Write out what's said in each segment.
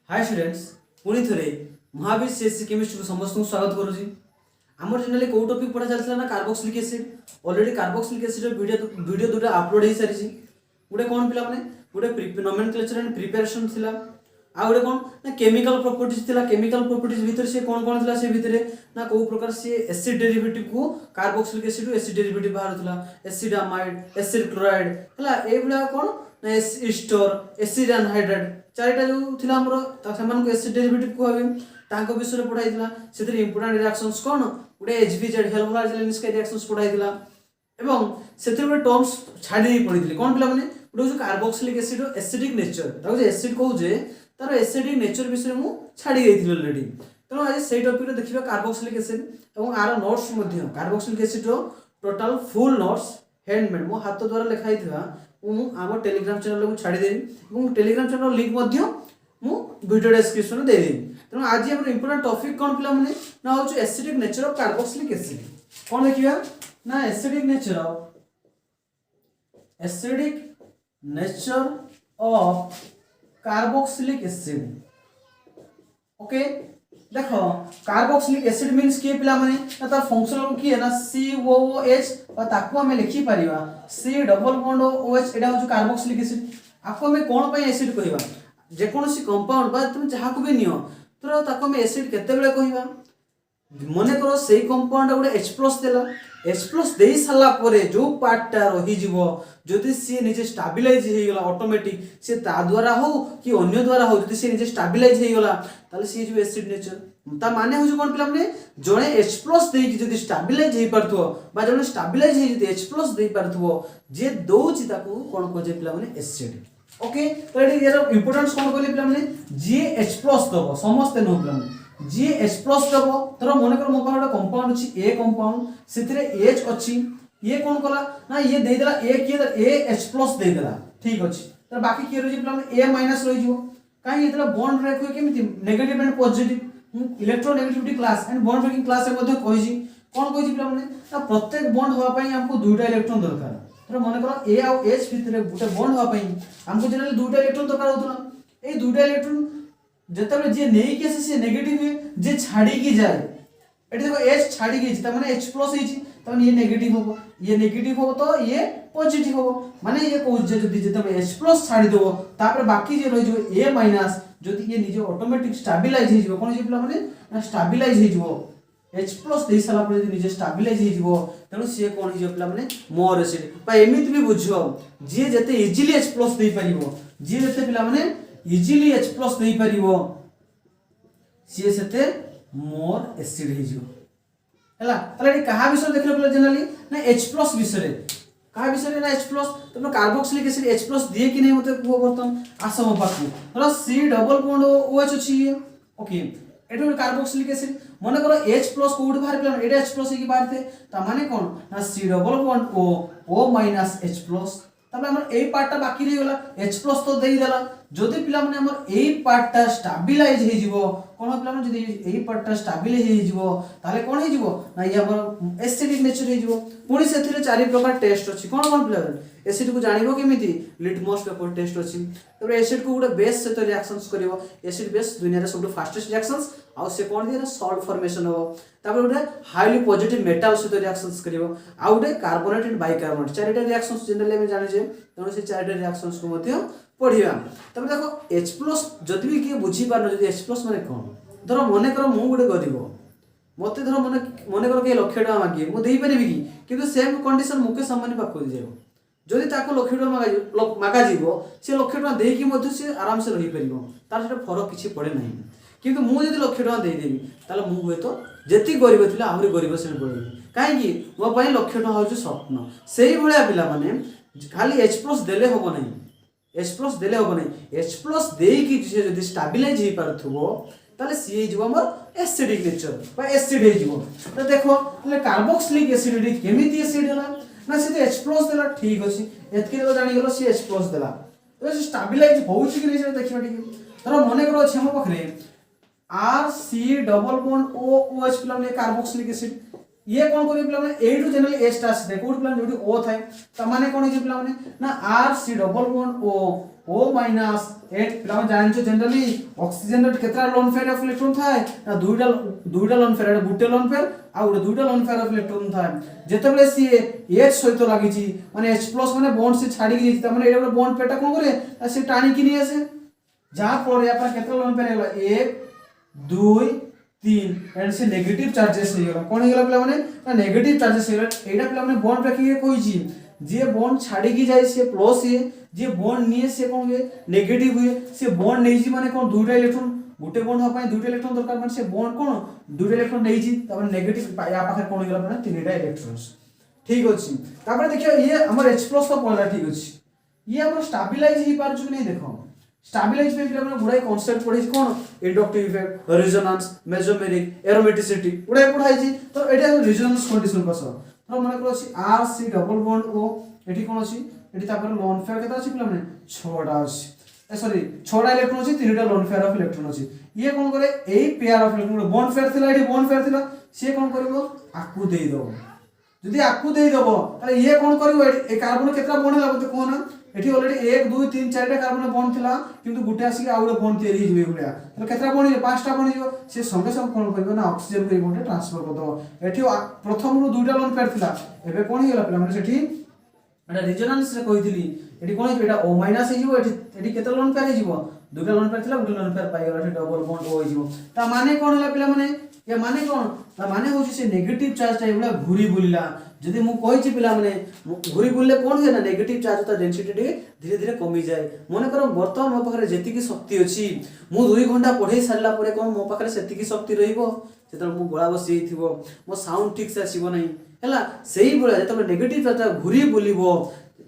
Hi students पुणी थे Mahavir CSC chemistry को समस्त स्वागत करुँची आम चैनल कौ टॉपिक पढ़ा चलता ना carboxylic acid already carboxylic acid video दूटा अपलोड हो सारी गोटे कौन पिला माने गोटे नोमेनक्लेचर एंड प्रिपरेशन थिला आ गोटे कौन ना केमिकल प्रॉपर्टीज थिला केमिकल प्रॉपर्टीज भीतर से कौन कौन थिला से भीतर ना को प्रकार से एसिड डेरिवेटिव को कार्बोक्सिलिक एसिड एसिड डेरिवेटिव बाहर थिला एसिड अमाइड एसिड क्लोराइड हला ए भला कौन ना एस्टर एसिड एनहाइड्रेट चारिटा जो थिला हमरो सेमान को एसिड डेरिवेटिव कहबे तांको विषय रे पढाइथिला सेतिर इंपोर्टेंट रिएक्शंस कोन गुडे एचबीजेड हेल्मोलाइजेलिस के रिएक्शंस पढाइथिला एवं सेतिर गुडे टर्म्स छाडी दे पढिथिले कोन पिला माने गुडे जो कार्बोक्सिलिक एसिड एसिडिक नेचर ताको जे एसिड कहू जे तार एसिडिक नेचर विषय मु छाडी देथिले ऑलरेडी तनो आज सेही टॉपिक रे देखिबा कार्बोक्सिलिक एसिड एवं आर नोट्स मध्ये कार्बोक्सिलिक एसिड रो टोटल फुल नोट्स हैंडमेड मो हाथ द्वारा लिखाई थिबा आम टेलीग्राम चैनल को छाड़ी देवी Telegram channel link video description में देदेवी तेणु आज हम इंपोर्टेंट टॉपिक कौन पिला माने ना हो acidic nature of carboxylic acid कौन देखिबा ना acidic nature of carboxylic acid okay देखो कार्बोक्सिलिक एसिड मींस के पिला माने ना तार फंक्शनल की है ना COOH और ताको हमें लिखि परिबा C डबल बॉन्ड OH एटा हो कार्बोक्सिलिक एसिड आपको हमें कोन पय एसिड कहिबा जे कोनोसी कंपाउंड बा तुम जहा को भी नियो तो ताको हमें एसिड केते बेले कहिबा मने करो सेही कंपाउंड गुडे H+ देला H+ देई साला परे जो पार्टटा रही जीवो जदि सी निजे स्टेबलाइज हे गेला ऑटोमेटिक से ता द्वारा हो कि अन्य द्वारा हो जदि सी निजे स्टेबलाइज हे गेला ताले सी जो एसिड नेचर ता माने हो जो कोन पिला माने जणे H+ देई कि जदि स्टेबलाइज हे परथो बा जणे स्टेबलाइज हे जदि H+ देई परथो जे दोची ताको कोन को जे पिला माने एसिड ओके तो एडी यार इंपोर्टेंस कोन कहले पिला माने जे H+ दबो समस्त नो पिला माने जी H+ दबो तर मने कर मो पाखडा कंपाउंड अछि ए कंपाउंड सेतिरे H अछि ये कोन कला ना ये दे देला ए के A H+ दे देला ठीक अछि तर बाकी के रहि प्लम A- रहि जिवो काई इतला बॉन्ड रखो केमिति negative and positive electronegativity class and bond breaking class रे मध्ये कहिजी कोन कहिजी प्लम ने ना प्रत्येक बॉन्ड होवा पई हमको दुईटा इलेक्ट्रॉन दरकार तर मने कर A और H भितरे गुटे बॉन्ड होवा पई हमको जनरली दुईटा इलेक्ट्रॉन दरकार होतला ए दुईटा इलेक्ट्रॉन जतबे जे नेई के से नेगेटिव है जे छाडी की जाए एटी देखो H छाडी की त माने H+ हिची त माने ये नेगेटिव हो तो ये पॉजिटिव हो माने ये को जे जदी जतबे H+ छाडी देबो तापर बाकी जे रहि जो A- जदी ये निजे ऑटोमेटिक स्टेबलाइज हे जिवो कोन जे पिला माने ना स्टेबलाइज हे जिवो H+ देई साला पर जदी निजे स्टेबलाइज हे जिवो तनो से कोन हे पिला माने मोर एसिड बा एमित भी बुझो जे जते इजीली H+ देई परिबो जे जते पिला माने इजीली H+ देई परिबो सी सेते मोर एसिड हे जिवो हला तले कहा विषय देखले पले जनरली ना H+ विषय कहा विषय ना H+ तो कार्बोक्सिलिक एसिड H+ दिए कि नहीं मते को बर्तन आसम पाखु तला C डबल बॉन्ड OH अछि ओके एटो कार्बोक्सिलिक एसिड मने करो H+ कोड बाहर प्लान एटा H+ की बाहर थे त माने कोन ना C double bond O H+ तब हमर ए पार्टटा बाकी रही गला H+ तो देई देला जदि पिला माने हमर ए पार्टटा स्टेबलाइज हे जिवो कोन पिला माने जदि ए पार्टटा स्टेबल हे जिवो ताले कोन हे जिवो ना ये हमर एसिडिक नेचर हे जिवो पुनी सेथिरे चारि प्रकार टेस्ट अछि कोन कोन पिला एसिड को जानिबो केमिति लिटमस पेपर टेस्ट अछि तब एसिड को गुडे बेस से तो रिएक्शंस करिवो एसिड बेस दुनिया रे सबटु फास्टेस्ट रिएक्शंस आ से कोन दिना सॉल्ट फॉर्मेशन हो तब गुडे हाईली पॉजिटिव मेटल से तो रिएक्शंस करिवो आ गुडे कार्बोनेट एंड बाइकार्बोनेट चारिटा रिएक्शंस जनरली हम जानि जे तनो से चारिटा रिएक्शंस को मध्ये पढिबा तब देखो H+ जदि भी के बुझी पार जदि H+ माने कोन धरो मने करो मु गुडे गरिबो मते धरो मने करो के लक्ष्य टका मागी मु देई परिबि कि किंतु सेम कंडीशन मुके सम्मानी पाखो दिजेबो जदि ताको लक्ष्य टका मागा जीवो से लक्ष्य टका देई कि मध्ये से आराम से रही परिबो तार से फरक किछि पड़े नाही किंतु मु जदि लक्ष्य टका देई देबी ताले मु होय तो जेति गरीब थिला आहुरी गरीब से पड़ेबी काहे कि मो पई लक्ष्य टका होय स्वप्न सेही भलिया पिला माने खाली H+ देले होबो नाही H+ देले होबो नाही H+ देई कि जे जदि स्टेबलाइज हे परथबो ताले सी हे जिवो हमर एसिडिक नेचर बा एसिड हे जिवो तो देखो ले कार्बोक्सिलिक एसिड केमिति एसिड हला ना से H+ देला ठीक अछि एतके तो जानि गेलो सी H+ देला तो से स्टेबलाइज होउछि कि नै से देखिबा ठीक तर मने करो छै हम पखरे RC double bond OH plus ने कार्बोक्सिलिक एसिड ये कौन करी पिला माने ए टू जनरली ए स्टार से कोड प्लान जोडी ओ थाए त माने कोन जे पिला माने ना R C double bond O O minus एट पिला जान जनरली ऑक्सीजन रे केतरा लोन पेयर ऑफ इलेक्ट्रॉन थाए ना दुईटा लोन पेयर गुटे लोन पेयर आ गुटे दुईटा लोन पेयर ऑफ इलेक्ट्रॉन थाए जेतेबेले सी H सहित लागि छि माने H+ माने बॉन्ड से छाडी कि त माने एटा गुटे बॉन्ड पेटा कोन करे से टाणी कि नि आसे जहां पर या पर केतरा लोन पेयर होला 1 2 3 एंड से नेगेटिव चार्जेस हे होला कोन हे गेला पिला माने नेगेटिव चार्जेस हे होला एटा पिला माने बॉन्ड रखी के कोइ छि जे बॉन्ड छाडी कि जाय से प्लस हे जे बॉन्ड निये से कोन हुए नेगेटिव हुए से बॉन्ड नै जी माने कोन दुईटा इलेक्ट्रॉन गुटे बॉन्ड हो पाए दुईटा इलेक्ट्रॉन दरकार माने से बॉन्ड कोन दुईटा इलेक्ट्रॉन नै जी त माने नेगेटिव या पाखे कोन गेला माने तीनटा इलेक्ट्रॉन्स ठीक अछि तापर देखियो ये हमर H+ तो पळला ठीक अछि ये हमर स्टेबलाइज ही पार छु नै देखो स्टेबलाइज पे पिला माने गुडाई कांसेप्ट पढै कोन inductive effect resonance mesomeric aromaticity गुडाई पढाई छी तो एटा रेजोनेंस कंडीशन कस तो माने को अछि RC डबल बॉन्ड O एठी कोन अछि एठी तापर लोन पेयर केता अछि पिला माने 6टा अछि सॉरी 6टा इलेक्ट्रॉन अछि 3टा लोन पेयर ऑफ इलेक्ट्रॉन अछि ये कोन करे एई pair of electron bond pair थिला एठी बॉन्ड पेयर थिला से कोन करबो आकु देई दबो जदी आकु देई दबो ताले ये कोन करबो ए कार्बन केतरा बॉन्ड लागो त कोन एठी ऑलरेडी 1 2 3 4टा कार्बन बॉन्ड थिला किंतु गुटे आसी आउडे बॉन्ड तयारी हिजबे गुलिया ताले केतरा बॉन्ड हिजो 5टा बॉन्ड हिजो से संगे संग कोन करबो ना ऑक्सीजन को बॉन्ड ट्रांसफर कर दबो एठी प्रथम रु दुईटा लोन पेयर थिला एबे कोन हिगला पिला माने सेठी एटा रेजोनेंस रे कहितली एठी कोन एटा O- हिजो एठी केतरा लोन पेयर हिजो दुईटा लोन पेयर थिला गुटे लोन पेयर पाई गला एठी डबल बॉन्ड O हिजो ता माने कोन हला पिला माने या माने कोन ता माने होची से नेगेटिव चार्ज टा एबला घुरी बुलिला जदी मु कहि छि पिला माने घुरी बुलले कोन हे ना नेगेटिव चार्ज ता डेंसिटी धीरे धीरे कमी जाय मने करो वर्तमान मो पाखरे जेति की शक्ति अछि मु 2 घंटा पढै सारला परे कोन मो पाखरे सेति की शक्ति रहिबो जेतल मु गोळा बसि थिबो मो साउंड ठीक से आसीबो नै हला सेही बोला जेतल नेगेटिव चार्ज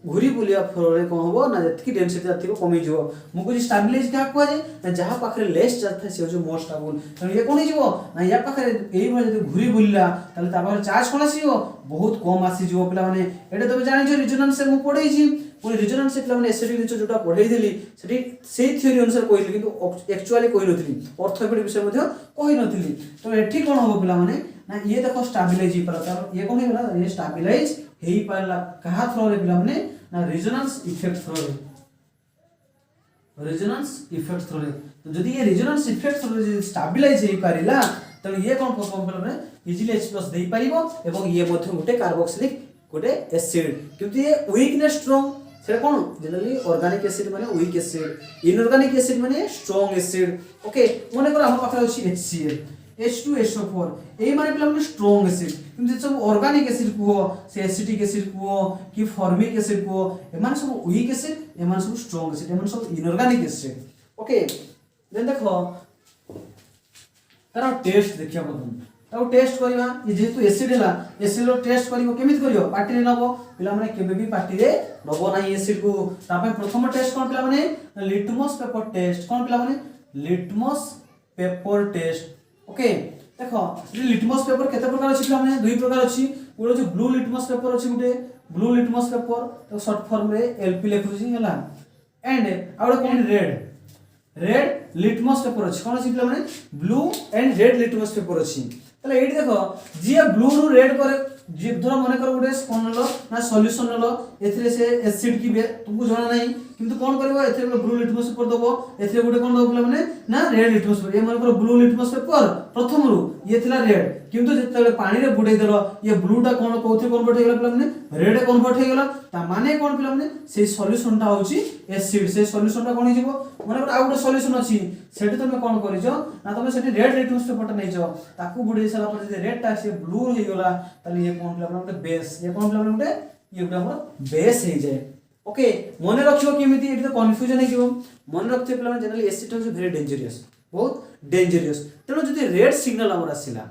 घुरी बुलिया फरे कोन होबो ना जेति डेंसिटी थिबो कमी जिवो मु कुछ स्टेबलाइज का को जे ना जहां पाखरे लेस चार्ज था से जो मोर स्टेबल त ये कोन जिवो ना या पाखरे एही भले जदी घुरी बुलिला ताले तापर चार्ज कोन आसीबो बहुत कम आसी जिवो पिला माने एटा तबे जानि जे रेजोनेंस से मु पढै छि पुनी रेजोनेंस से पिला माने एसिडिक नेचर जोटा पढै देली सेठी सेही थ्योरी अनुसार कहिली किंतु एक्चुअली कहि नथिली ऑर्थोपेडिक विषय मध्ये कहि नथिली तो एठी कोन होबो पिला माने ना ये देखो स्टेबलाइज ही परता ये कोन हेला ये स्टेबलाइज हेई परला कहा थ्रो रे पिला माने ना रेजोनेंस इफेक्ट थ्रो रे रेजोनेंस इफेक्ट थ्रो रे तो जदी ये रेजोनेंस इफेक्ट थ्रो रे स्टेबलाइज हेई परिला तो ये कोन परफॉर्म पिला माने इजीली H+ देई परिबो एवं ये मध्ये गुटे कार्बोक्सिलिक गुटे एसिड क्योंकि ये वीकनेस स्ट्रांग से कोन जनरली ऑर्गेनिक एसिड माने वीक एसिड इनऑर्गेनिक एसिड माने स्ट्रांग एसिड ओके मने कर हम पाखरे अछि HCl H2SO4 ए माने पिला माने स्ट्रांग एसिड किंतु जे सब ऑर्गेनिक एसिड को से एसिटिक एसिड को कि फॉर्मिक एसिड को ए माने सब वीक एसिड ए माने सब स्ट्रांग एसिड ए माने सब इनऑर्गेनिक एसिड ओके देन देखो तार टेस्ट देखिया बदन ताऊ टेस्ट करबा ये जेतु एसिड हला एसिड रो टेस्ट करबो केमित करियो पार्टी रे नबो पिला माने केबे भी पार्टी रे नबो नाही एसिड को तापे प्रथम टेस्ट कोन पिला माने लिटमस पेपर टेस्ट कोन पिला माने लिटमस पेपर टेस्ट ओके देखो ये लिटमस पेपर केते प्रकार अछि पिला माने दुई प्रकार अछि गुडो जे ब्लू लिटमस पेपर अछि गुटे ब्लू लिटमस पेपर तो शॉर्ट फॉर्म रे LP लिखु छी हला एंड आउडा कोन रेड लिटमस पेपर अछि कोन अछि पिला माने blue and red litmus paper अछि तले एठी देखो जे ब्लू रु रेड करे जे धर माने कर गुटे कोन लो ना सॉल्यूशन लो एथिरे से एसिड की तुमको जाना नहीं किंतु कोन करबो एथिरे ब्लू लिटमस पेपर दबो एथिरे गुटे कोन दबो माने ना रेड लिटमस पेपर ए माने कर ब्लू लिटमस पेपर प्रथम रु ये थिला रेड किंतु जेतले पानी रे बुडे देलो ये ब्लू टा कोन कोथि कन्वर्ट हे गेला पिला माने रेड कन्वर्ट हे गेला ता माने कोन पिला माने से सॉल्यूशन टा होची एसिड से सॉल्यूशन टा कोन हिजबो माने आ गुटे सॉल्यूशन अछि सेठी तमे कोन करिजो ना तमे सेठी रेड लिटमस पेपर टा नैजो ताकू बुडे साला पर जे रेड टा से ब्लू हे गेला ताले ये कोन पिला माने बेस ये कोन पिला माने ये गुटे हमर बेस हे जाय ओके मने रखियो केमिति एठी तो कंफ्यूजन हे किबो मने रखते पिला माने generally acid is very dangerous बहुत डेंजरस तेनो जदी रेड सिग्नल हमर आसिला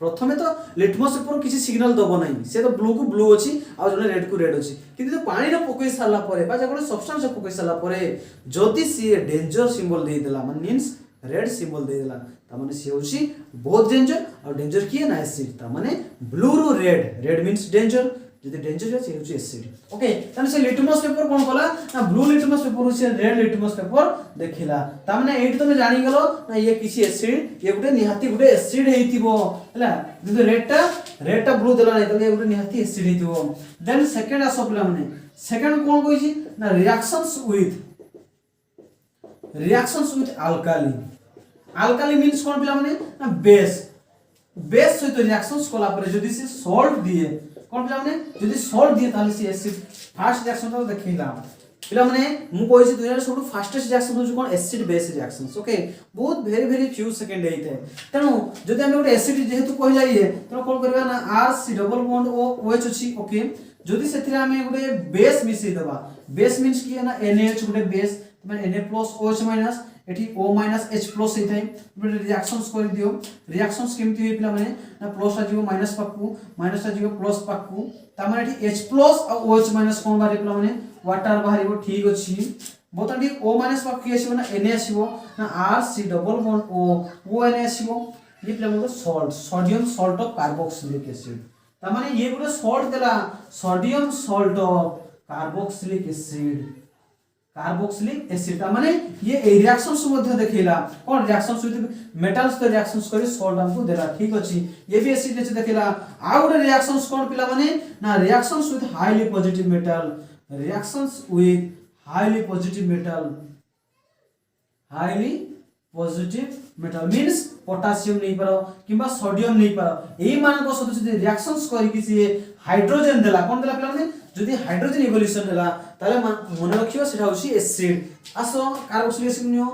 प्रथमे तो लिटमस पेपर किसी सिग्नल दबो नाही से तो ब्लू को ब्लू अछि आ जने रेड को रेड अछि किंतु तो पानी रे पकई साला परे बा जको सब्सटेंस पकई साला परे जदी सी डेंजर सिंबल दे देला मन मींस रेड सिंबल दे देला ता माने से होछि बहुत डेंजर और डेंजर की है ना एसिड ता माने ब्लू रो रेड मींस डेंजर जदी डेंजर से होछि एसिड ओके तने से लिटमस पेपर कोन कला ना ब्लू लिटमस पेपर से रेड लिटमस पेपर देखिला ता माने एठी तमे जानि गेलो ना ये किसी एसिड ये गुटे निहाती गुटे एसिड हेतिबो हला जदी रेड टा ब्लू देला नै त ये गुटे निहाती एसिड हेतिबो देन सेकंड आसो पिला माने सेकंड कोन कहि छी ना reactions with reactions with alkali alkali means कोन पिला माने ना बेस बेस सहित रिएक्शंस कला पर जदि से सॉल्ट दिए कोन पिला माने जदि सॉल्ट दिए ताले से एसिड फास्ट रिएक्शन तो देखैला पिला माने मु कहै छी दुनिया सबटु फास्टेस्ट रिएक्शन हो कोन एसिड बेस रिएक्शंस ओके बहुत वेरी फ्यू सेकंड हेइते तनो जदि हम गोटे एसिड जेहेतु कहला ये तनो कोन करबा ना RC double bond O OH अछि ओके जदि सेथिरा हम गोटे बेस मिसै दबा बेस मींस की है ना NaH गोटे बेस माने Na+OH- एठी O H प्लस हेथाय रिएक्शंस कर दियो रिएक्शंस केमति होई पिला माने ना प्लस आ जीवो माइनस पाकू माइनस आ जीवो प्लस पाकू ता माने एठी H प्लस आ OH- कोन बारे पिला माने वाटर बाहरिबो ठीक अछि बोतडी O- पाकू की आसीबो ना Na आसीबो ना RC double bond O Na आसीबो ये पिला माने salt sodium salt of carboxylic acid ता माने ये गुडे सॉल्ट देला sodium salt of carboxylic acid carboxylic acid माने ये रिएक्शंस मध्ये देखैला कोन रिएक्शंस विथ मेटल्स तो रिएक्शंस करी सॉल्ट हमको देला ठीक अछि ये भी एसिड ने देखैला आ गुडे रिएक्शंस कोन पिला माने ना reactions with highly positive metal reactions with highly positive metal means potassium नहीं पारो किबा सोडियम नहीं पारो एई मान को सदस्य रिएक्शंस करी कि से हाइड्रोजन देला कोन देला पिला माने जदि हाइड्रोजन इवोल्यूशन देला ताले मन रखियो सेटा होसी एसिड आसो carboxylic acid neo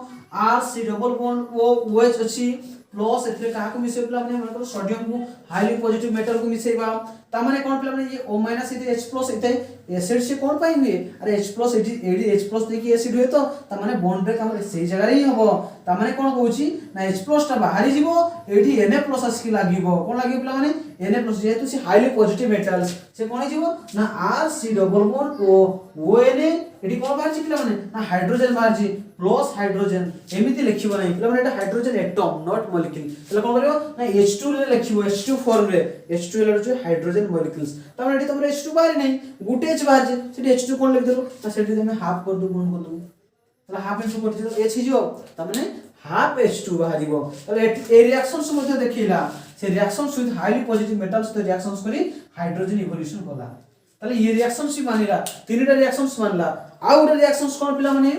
RC double bond OH अछि प्लस एथरे काहा को मिसे पिला माने मन सोडियम को हाईली पॉजिटिव मेटल को मिसेबा ता माने कोन पिला माने ये O- इते H+ इते एसिड से कोन पाई हुए अरे H+ एडी H+ देखि एसिड हुए तो ता माने बॉन्ड ब्रेक हमर सेही जगह रे ही हबो ता माने कोन कहूची ना H+ ता बाहरी जीवो एडी Na+ आसकी लागिबो कोन लागिबो पिला माने Na+ जेहेतु से हाईली पॉजिटिव मेटल्स से कोन जीवो ना RC डबल बॉन्ड ONA एडी कोन बाहर जी पिला माने ना हाइड्रोजन बाहर जी प्लस हाइड्रोजन एमिति लिखिबो नै पिला माने एटा हाइड्रोजन एटम नॉट मॉलिक्यूल तले कोन करियो ना H2 ले लिखिबो H2 फॉर्म रे H2 ले जो हाइड्रोजन मॉलिक्यूल्स ता माने एटी तमरे H2 बाहर नै गुटे H बाहर जे सेठी H2 कोन लिख देलो ता सेठी तमे हाफ कर दो गुण कर दो तले हाफ H2 करति तो H हिजो ता माने हाफ H2 बाहरिबो तले ए रिएक्शंस मध्ये देखिला से reactions with highly positive metals तो रिएक्शंस करी हाइड्रोजन इवोल्यूशन कला तले ये रिएक्शंस ही मानिला तीनटा रिएक्शंस मानला आ उडा रिएक्शंस कोन पिला माने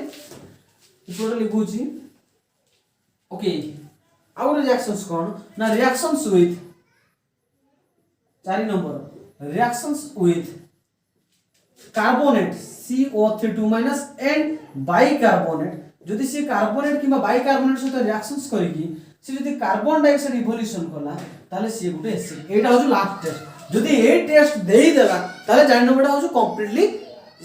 इपोडा लिखुची ओके आ उडा रिएक्शंस कोन ना reactions with 4 number reactions with carbonate CO3 and bicarbonate जदि से कार्बोनेट किबा बाइकार्बोनेट सहित रिएक्शंस करिकी से जदि कार्बन डाइऑक्साइड इवोल्यूशन कला ताले से गुटे एसिड एटा हो लास्ट टेस्ट जदि ए टेस्ट देई देला ताले जानि नबडा हो कंप्लीटली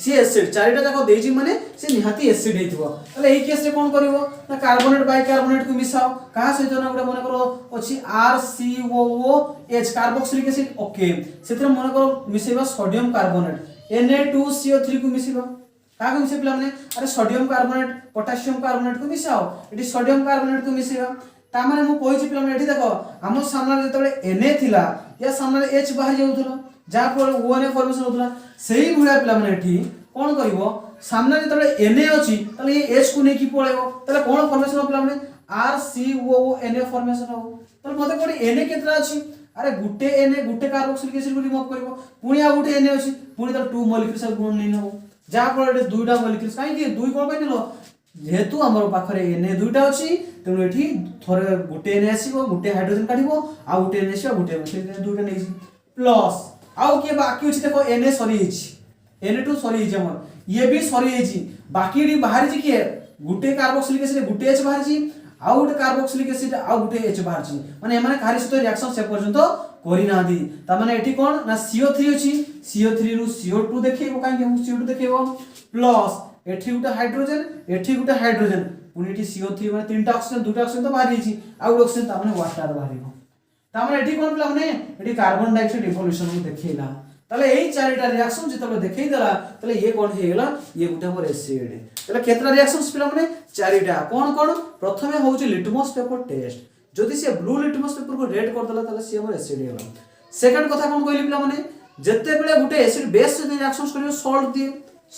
सी एसिड चारिटा जाको देजी माने से निहाती एसिड हेतिबो ताले एई केस रे कोन करिवो ना कार्बोनेट बाइकार्बोनेट को मिसाओ कहा सहित ना गुटे मन करो अछि RCOOH कार्बोक्सिलिक एसिड ओके सेथरे मन करो मिसेबा सोडियम कार्बोनेट Na2CO3 को मिसेबा का को मिसे पिला माने अरे सोडियम कार्बोनेट पोटेशियम कार्बोनेट को मिसाओ एटी सोडियम कार्बोनेट को मिसेबा ता माने मु कोइ छि पिला माने एठी देखो हम सामने जेतबे Na थिला या सामने H बाहर जाउथलो जा पर ONA फॉर्मेशन होतला सेही भुला पिला माने एठी कोन करिवो सामने जेतबे Na अछि तले ये H को नै की पळेबो तले कोन फॉर्मेशन हो पिला माने RCOONA फॉर्मेशन हो तले मते कोडी Na केतरा अछि अरे गुटे Na गुटे कार्बोक्सिलिक एसिड को रिमूव करबो पुनी आ गुटे Na अछि पुनी त 2 मॉलिक्यूल्स गुण नै नबो जा पर दुईटा मॉलिक्यूल्स काई कि दुई कोन पाइनेलो जेहेतु हमर पाखरे Na दुईटा अछि तेनु एठी थोरे गुटे Na आसीबो गुटे हाइड्रोजन काढिबो आ गुटे Na आसीबो गुटे से दुईटा नै प्लस आउ के बाकी अछि देखो Na सरी अछि Na2 सरी अछि हमर ये भी सरी अछि बाकी डी बाहर जी के गुटे कार्बोक्सिलिक एसिड गुटे H बाहर जी आ गुटे कार्बोक्सिलिक एसिड आ गुटे H बाहर जी माने माने कार्य सहित रिएक्शन से पर्यंत करि ना दी ता माने एठी कोन ना CO3 अछि CO3 रु CO2 देखैबो काहे हम CO2 देखैबो प्लस एठी गुटे हाइड्रोजन पुनी एठी CO3 माने तीनटा ऑक्सीजन दुटा ऑक्सीजन तो बाहर छी आ गुटे ऑक्सीजन ता माने वाटर बाहरिबो ता माने एठी कोन पिला माने एठी कार्बन डाइऑक्साइड इवोल्यूशन को देखैला ताले एई चारिटा रिएक्शन जेतबे देखै देला ताले ये कोन हेगला ये गुटे हमर एसिड ताले केतरा रिएक्शंस पिला माने चारिटा कोन प्रथमे होउची लिटमस पेपर टेस्ट जदि से ब्लू लिटमस पेपर को रेड कर देला ताले से हमर एसिड हेगला सेकंड कथा कोन कहली पिला माने जत्ते बेले गुटे एसिड बेस से रिएक्शंस करियो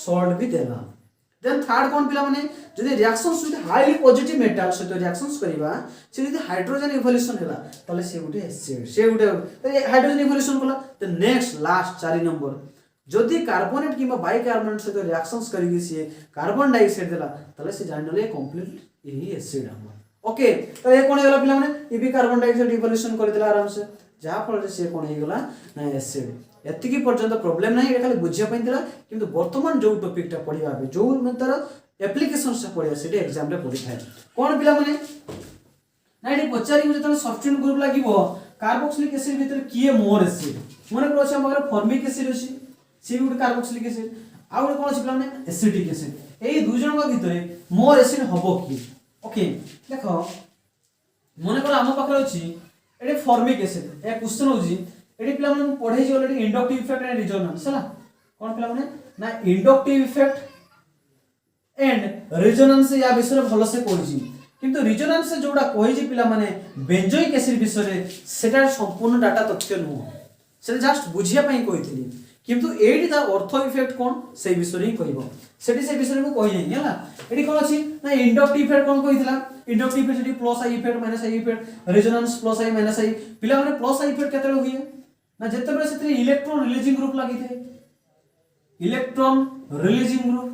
सॉल्ट भी देला देन थर्ड कोन पिला माने जदि reactions with highly positive metal से रिएक्शंस करिवा से जदि हाइड्रोजन इवोल्यूशन हैला ताले से गुटे एसिड से गुटे हाइड्रोजन इवोल्यूशन कला तो नेक्स्ट लास्ट 4 नंबर जदि कार्बोनेट किबा बाइकार्बोनेट से रिएक्शंस करिगी से कार्बन डाइऑक्साइड देला ताले से जानले कंप्लीट यही एसिड हम ओके तो ये कोन हेला पिला माने ये भी कार्बन डाइऑक्साइड इवोल्यूशन कर दिला आराम से जहा फल से कोन हे गेला ना एसिड एतिकी पर्यंत प्रॉब्लम नहीं ये खाली बुझिया पई दिला किंतु वर्तमान जो टॉपिक टा पढिबा बे जो तार एप्लीकेशन से पढिया सेठी एग्जाम रे पढि थाए कोन पिला माने ना एठी पचारी जे तने सब्स्टिट्यूट ग्रुप लागिवो कार्बोक्सिलिक एसिड भीतर किए मोर एसिड मने करो छ हमर फॉर्मिक एसिड अछि सी गुड कार्बोक्सिलिक एसिड आ गुड कोन अछि पिला माने एसिडिक एसिड एई दुई जन का भीतर मोर एसिड हबो की ओके देखो मने करो हम पाखरे अछि एठी फॉर्मिक एसिड ए क्वेश्चन होजी एठी पिला माने पढै जे already inductive effect and resonance हला कोन पिला माने ना इंडक्टिव इफेक्ट एंड रेजोनेंस या विषय भलो से कहजी किंतु रेजोनेंस से जोडा कहजी पिला माने बेंजोइक एसिड विषय सेटा संपूर्ण डाटा तथ्य नु से जस्ट बुझिया पई कहितली किंतु एडी ता अर्थ इफेक्ट कोन से विषय ही कहबो सेठी से विषय को कहि नै हला एडी कोन अछि ना इंडक्टिव इफेक्ट कोन कहितला इंडक्टिव इफेक्ट सेठी plus I effect minus I effect resonance plus I minus I पिला माने प्लस आई इफेक्ट केते हुए ना जते बेले सेठी इलेक्ट्रॉन रिलीजिंग ग्रुप लागि थे electron releasing group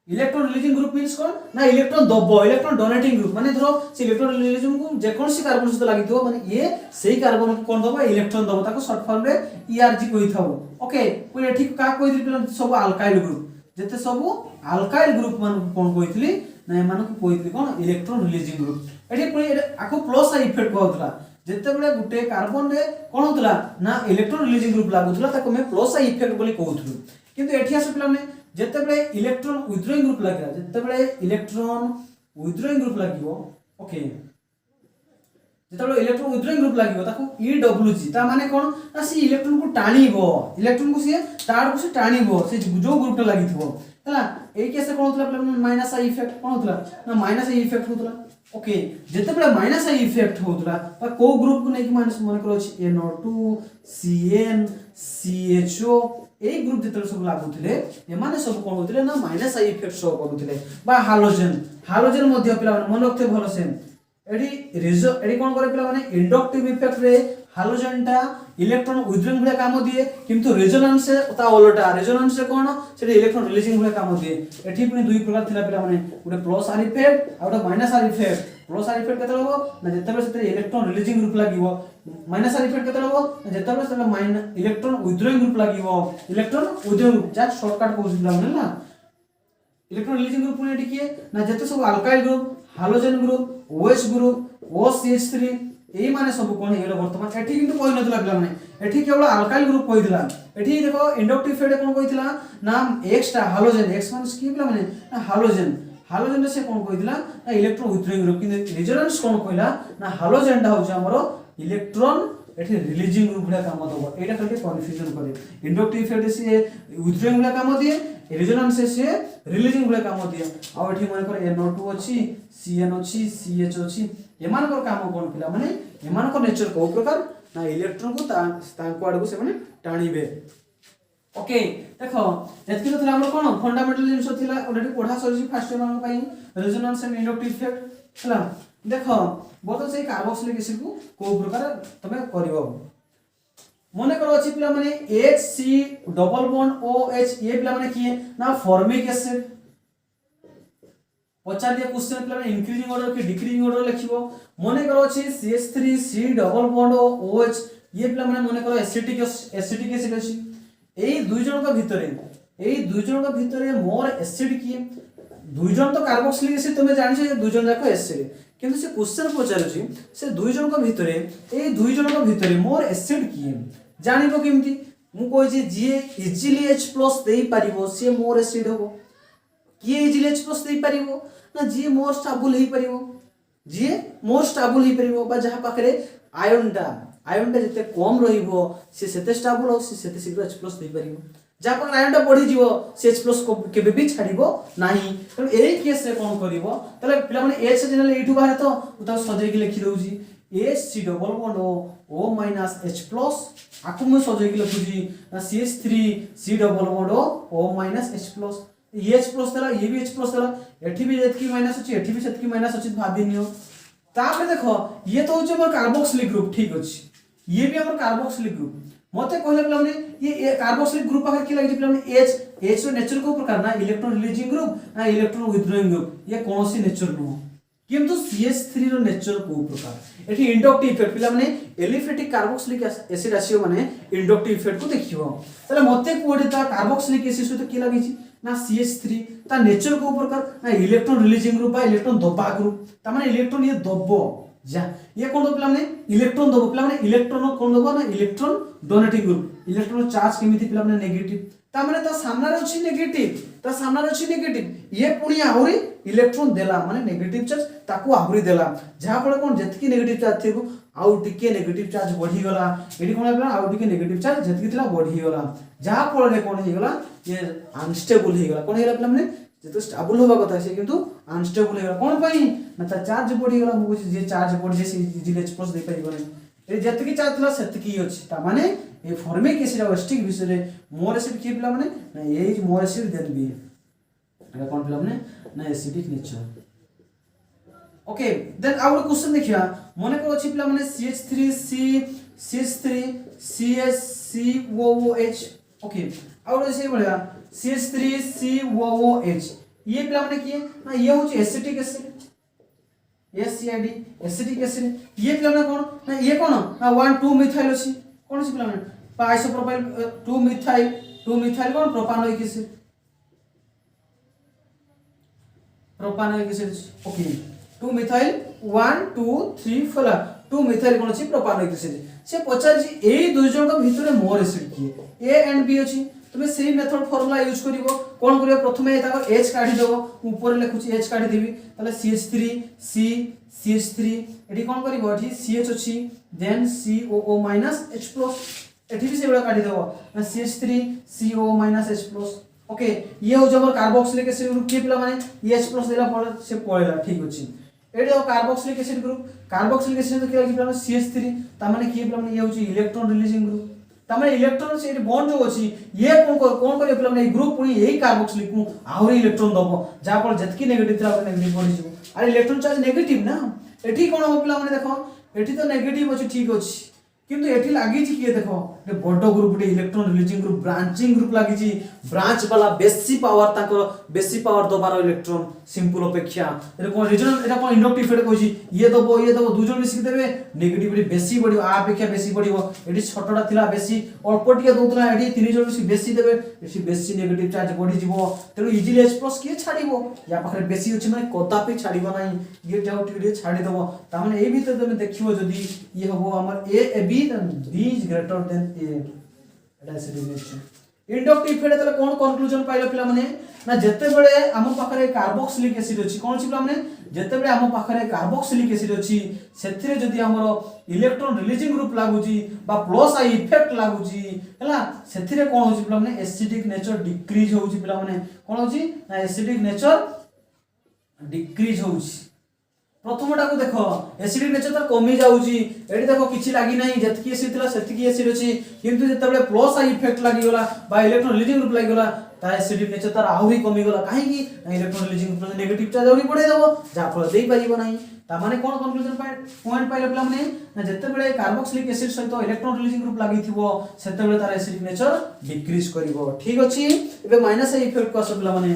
electron releasing group means कोन ना इलेक्ट्रॉन दबो इलेक्ट्रॉन डोनेटिंग ग्रुप माने धरो से इलेक्ट्रॉन रिलीजिंग को जे कोन सी कार्बन सहित लागि थो माने ये सेही कार्बन को कोन दबो इलेक्ट्रॉन दबो ताको शॉर्ट फॉर्म रे ईआरजी कहि थाओ ओके कोइ एठी का कहि दिल पिला सब अल्काइल ग्रुप जते सब अल्काइल ग्रुप मान कोन कहितली ना मान को कहितली कोन इलेक्ट्रॉन रिलीजिंग ग्रुप एठी कोइ आको प्लस आई इफेक्ट कहउतला जते बेले गुटे कार्बन रे कोन होतला ना इलेक्ट्रॉन रिलीजिंग ग्रुप लागुतला ताको में प्लस आई इफेक्ट बोली कहउथलु किंतु एठी आसे पिला माने जते बेले इलेक्ट्रॉन विथड्रॉइंग ग्रुप लागिला जते बेले इलेक्ट्रॉन विथड्रॉइंग ग्रुप लागिवो ओके जते बेले इलेक्ट्रॉन विथड्रॉइंग ग्रुप लागिवो ताको ईडब्ल्यूजी ता माने कोन ना सी इलेक्ट्रॉन को टाणीबो इलेक्ट्रॉन को सी तार को सी टाणीबो से जो ग्रुप टा लागिथिबो हला एई केस कोन होतला प्लस माइनस आई इफेक्ट कोन होतला ना माइनस आई इफेक्ट होतला ओके जते बेले माइनस आई इफेक्ट होतला ता को ग्रुप को नै कि माइनस मन करो अछि NO2 CN CHO ए ग्रुप जते सब लागुथिले ए माने सब कोन होथिले ना माइनस आई इफेक्ट शो करूथिले बा हालोजन हालोजन मध्ये पिला मन रखते भलो से एडी कोन करे पिला माने इंडक्टिव इफेक्ट रे हालोजन टा इलेक्ट्रॉन विथड्रॉइंग भले काम दिए किंतु रेजोनेंस से ता उल्टा रेजोनेंस से कोन से इलेक्ट्रॉन रिलीजिंग भले काम दिए एठी पुनी दुई प्रकार थिला पिला माने उडे प्लस आर इफेक्ट आ उडे minus R effect plus R effect केते लगो ना जते बेले से इलेक्ट्रॉन रिलीजिंग ग्रुप लागिवो माइनस आर इफेक्ट केते लगो ना जते बेले से माइनस इलेक्ट्रॉन विथड्रॉइंग ग्रुप लागिवो इलेक्ट्रॉन विथड्रॉइंग ग्रुप जा शॉर्टकट कहू दिला माने ना इलेक्ट्रॉन रिलीजिंग ग्रुप पुनी एठी किए ना जते सब alkyl group halogen group OH group OCH3 एई माने सब कोन हेलो वर्तमान एठी किंतु कोइ नथला पिला माने एठी केवल अल्काइल ग्रुप कोइ दिला एठी देखो इंडक्टिव इफेक्ट कोन कोइथिला नाम X टा हालोजन X माने की पिला माने ना हालोजन हालोजन से कोन कोइथिला ना इलेक्ट्रॉन विथड्रॉइंग ग्रुप किंतु रेजोनेंस कोन कोइला ना हालोजन टा होछ हमरो इलेक्ट्रॉन एठी रिलीजिंग ग्रुप भले काम दबो एटा खाली कन्फ्यूजन करे इंडक्टिव इफेक्ट से विथड्रॉइंग भले काम दिए रेजोनेंस से रिलीजिंग भले काम दिए आ एठी मन कर NO2 अछि CN अछि CH अछि एमान कर काम कोन पिला माने एमान को नेचर को प्रकार ना इलेक्ट्रॉन को तांको आडू से माने टाणीबे ओके देखो एतकी तो हमर कोन फंडामेंटल जिंस थिला ऑलरेडी पढा सरजी फर्स्ट ईयर पई रेजोनेंस एंड इंडक्टिव इफेक्ट हला देखो बोतो से कार्बोक्सिलिक एसिड को प्रकार तमे करिवो मने करो अछि पिला माने HC डबल बॉन्ड OH ये पिला माने की ना फॉर्मिक एसिड पचार दिया क्वेश्चन पिला माने इंक्रीजिंग ऑर्डर कि डिक्रीजिंग ऑर्डर लिखिबो मने करो अछि CH3 C double bond OH ये पिला माने मने करो एसिटिक एसिड अछि एई दुई जन का भितरे मोर एसिड की दुई जन तो कार्बोक्सिलिक एसिड तमे जानि छै दुई जन जाको एसिड किंतु से क्वेश्चन पचारुछि से दुई जन का भितरे एई दुई जन का भितरे मोर एसिड की जानिबो केमति मु कोइ जे जे इजिली H+ देई परिबो से मोर एसिड होबो किए इजिली H+ देई परिबो ना जे मोर स्टेबल हेई परिबो जे मोर स्टेबल हेई परिबो बा जहा पाखरे आयन टा जते कम रहिबो से सेते स्टेबल हो से सेते शीघ्र H+ देई परिबो जहा पाखरे आयन टा बढ़ी जीवो से H+ को केबे भी छाडिबो नाही त एई केस रे कोन करिवो तले पिला माने H जनरल एठु बाहर तो उता सजै के लिखि दउजी HC double bond O minus H+ आकु म सजै के लिखुजी CH3 C double bond O minus H+ ये H+ तला ये भी H+ तला एठी भी जेतकी माइनस अछि एठी भी सेतकी माइनस अछि भाबी नियो तापर देखो ये तो होचे हमर कार्बोक्सिलिक ग्रुप ठीक अछि ये भी हमर कार्बोक्सिलिक ग्रुप मते कहले पिला माने ये कार्बोक्सिलिक ग्रुप आकर की लागि पिला माने H रो नेचर को प्रकार ना इलेक्ट्रॉन रिलीजिंग ग्रुप ना इलेक्ट्रॉन विथड्रॉइंग ग्रुप ये कौन सी नेचर नुह किंतु CH3 रो नेचर को प्रकार एठी इंडक्टिव इफेक्ट पिला माने एलिफेटिक कार्बोक्सिलिक एसिड आसीयो माने इंडक्टिव इफेक्ट को देखियो तले मते कोडी ता कार्बोक्सिलिक एसिड सहित की लागिछि ना CH3 ता नेचर को प्रकार ना इलेक्ट्रॉन रिलीजिंग ग्रुप बा इलेक्ट्रॉन दबा ग्रुप ता माने इलेक्ट्रॉन ये दबो जा ये कोन दो पिला माने इलेक्ट्रॉन दबो पिला माने इलेक्ट्रॉन कोन दबो ना electron donating group electron charge केमिति पिला माने नेगेटिव ता माने ता सामना रे अछि नेगेटिव ता सामना रे अछि नेगेटिव ये पुणी आहुरी इलेक्ट्रॉन देला माने नेगेटिव चार्ज ताकू आहुरी देला जहा फळे कोन जतकी नेगेटिव चार्ज थिबो आउ टिके नेगेटिव चार्ज बढ़ी गला एडी कोन हला आउ टिके नेगेटिव चार्ज जतकी थिला बढ़ी गला जहा फळे कोन हे गला ये अनस्टेबल हे गला कोन हेला पिला माने जेतो स्टेबल होबा कथा से किंतु अनस्टेबल हे गला कोन पई ना ता चार्ज बढ़ी गला मु जे चार्ज बढ़ जे इजीली एक्सप्रेस दे पाइबो नै ए जतकी चार्ज थिला सेतकी अछि ता माने ए फॉर्मिक एसिड और एस्टिक विषय रे मोर एसिड की पिला माने ना A is more acid than B एटा कोन पिला माने ना एसिडिक नेचर ओके देन आउर क्वेश्चन देखिया मने को अछि पिला माने CH3 COOH ओके आउर से बळिया CH3COOH ये पिला माने की ना ये होची acetic acid SCID acetic acid ये पिला माने कोन ना ये कोन ना 1 2 मिथाइल अछि कोन से पिला माने आइसोप्रोपाइल 2 मिथाइल कोन propanoic acid propanoic acid okay 2 methyl 1 2 3 4 2 methyl कोन अछि प्रोपानोइक एसिड से पचार जी ए दुई जन का भितरे मोर एसिड की ए एंड बी अछि तुमे सेही मेथड फार्मूला यूज करिवो कोन करियो प्रथमे एता H काढी देबो ऊपर लेखुची H काढी देबी तले CH3 एठी कोन करिवो एठी CH अछि देन COO H+ एठी भी से बडा काढी देबो CH3COO H+ ओके ये हो जबर कार्बोक्सिलिक एसिड ग्रुप के पिला माने H+ देला पर से पळेला ठीक अछि एठी हो कार्बोक्सिलिक एसिड तो के पिला माने CH3 ता माने के पिला माने ये होची इलेक्ट्रॉन रिलीजिंग ग्रुप ता माने इलेक्ट्रॉन से बॉन्ड जो अछि ये कोन करियो पिला माने ग्रुप पुनी एही कार्बोक्सिलिक को आहुरी इलेक्ट्रॉन दबो जा पर जतकी नेगेटिव थिला नेगेटिव पड़ी जिवो अरे इलेक्ट्रॉन चार्ज नेगेटिव ना एठी कोन हो पिला माने देखो एठी तो नेगेटिव अछि ठीक अछि किंतु एठी लागि छी के देखो ए बडो ग्रुप रे electron releasing group branching group लागि छी ब्रांच वाला बेसी पावर दबारो इलेक्ट्रॉन सिंपल अपेक्षा एटा कोन रीजन एटा कोन इंडक्टिव इफेक्ट कहछि ये दबो दुजन मिसिक देबे नेगेटिविटी बेसी बढ़ियो आ अपेक्षा बेसी बढ़ियो एठी छोटडा थिला बेसी अल्प टिके दोतला एठी तीन जन मिसिक बेसी देबे एठी बेसी नेगेटिव चार्ज बढ़ी जिवो तेनु इजीली H+ के छाडिबो या पाखरे बेसी अछि माने कदापि छाडिबो नाही ये जाउ टिके छाडी देबो ता माने ए भीतर तमे देखिबो जदी ये हबो हमर A B then B is greater than A Etah acidic nature inductive effect तले कोन कंक्लूजन पाइलो पिला माने ना जते बेले हम पाखरे कार्बोक्सिलिक एसिड अछि कोन छि पिला माने जते बेले हम पाखरे कार्बोक्सिलिक एसिड अछि सेथिरे जदी हमरो इलेक्ट्रॉन रिलीजिंग ग्रुप लागुची बा प्लस आई इफेक्ट लागुची हला सेथिरे कोन होची पिला माने एसिडिक नेचर डिक्रीज होची पिला माने कोन होची ना एसिडिक नेचर डिक्रीज होची प्रथमटा को देखो एसिडिक नेचर तर कमी जाउची एडी देखो किछि लागि नाही जतकी एसिड थिला सेतकी एसिड अछि किंतु जतबेले प्लस आई इफेक्ट लागि गला बा इलेक्ट्रॉन रिलीजिंग ग्रुप लागि गला ता एसिडिक नेचर तर आहुरी कमी गला काहे की electron releasing group negative charge आहुरी बढ़े देबो जा फल देई परिबो नाही ता माने कोन कंक्लूजन पॉइंट पाइले पिला माने ना जतबेले कार्बोक्सिलिक एसिड सहित इलेक्ट्रॉन रिलीजिंग ग्रुप लागि थिबो सेतबेले तार एसिडिक नेचर डिक्रीज करिवो ठीक अछि एबे माइनस आई इफेक्ट को आसो पिला माने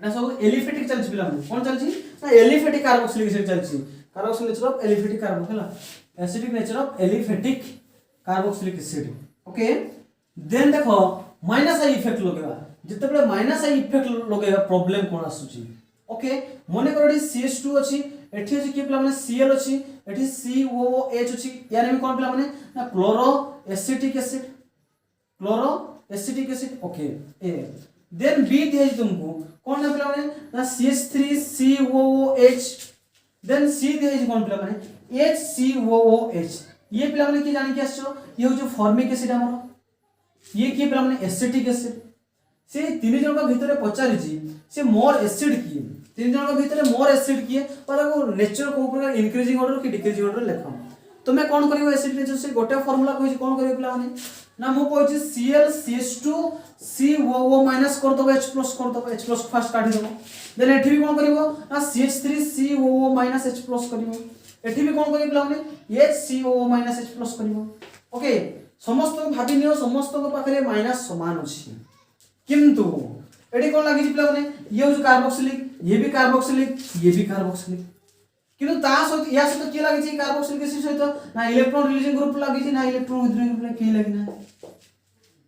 ना सब एलिफेटिक चलछि पिला माने कोन चलछि ना एलिफेटिक कार्बोक्सिलिक एसिड चलछि carboxylic nature of aliphatic carbo हला acidic nature of aliphatic carboxylic acid okay then देखो माइनस आई इफेक्ट लगेबा जतबेले माइनस आई इफेक्ट लगेबा प्रॉब्लम कोन आसुछि ओके मने करोडी CH2 अछि एठी अछि के पिला माने Cl अछि एठी COOH अछि यानी में कोन पिला माने ना chloro acetic acid okay A then B दिए तुमको कौन ना पिला माने ना CH3COOH देन सी दिए कौन पिला माने HCOOH ये पिला माने की जानि के आछो ये हो जो फॉर्मिक एसिड हमर ये की पिला माने एसिटिक एसिड से तीन जन का भीतर पचारि छी से मोर एसिड की तीन जन का भीतर मोर एसिड की पर को नेचर को प्रकार इंक्रीजिंग ऑर्डर की डिक्रीजिंग ऑर्डर लेखम तुमे कोन करिवो एसिड नेचर से गोटे फार्मूला कहै छी कोन करिवो पिला माने ना मु कहै छी Cl CH2 COO माइनस कर दबो H+ फर्स्ट काढी दबो देन एठी भी कोन करिवो ना CH3 COO माइनस H+ करिवो एठी भी कोन करियो पिला माने HCO माइनस H प्लस करियो ओके समस्त को भाबी नियो समस्त को पाखरे माइनस समान अछि किंतु एठी कोन लागि पिला माने ये हो कार्बोक्सिलिक ये भी कार्बोक्सिलिक ये भी कार्बोक्सिलिक किंतु ता सहित या सहित के लागि कार्बोक्सिलिक एसिड सहित ना इलेक्ट्रॉन रिलीजिंग ग्रुप लागि ना इलेक्ट्रॉन विथड्रॉइंग ग्रुप के लागि ना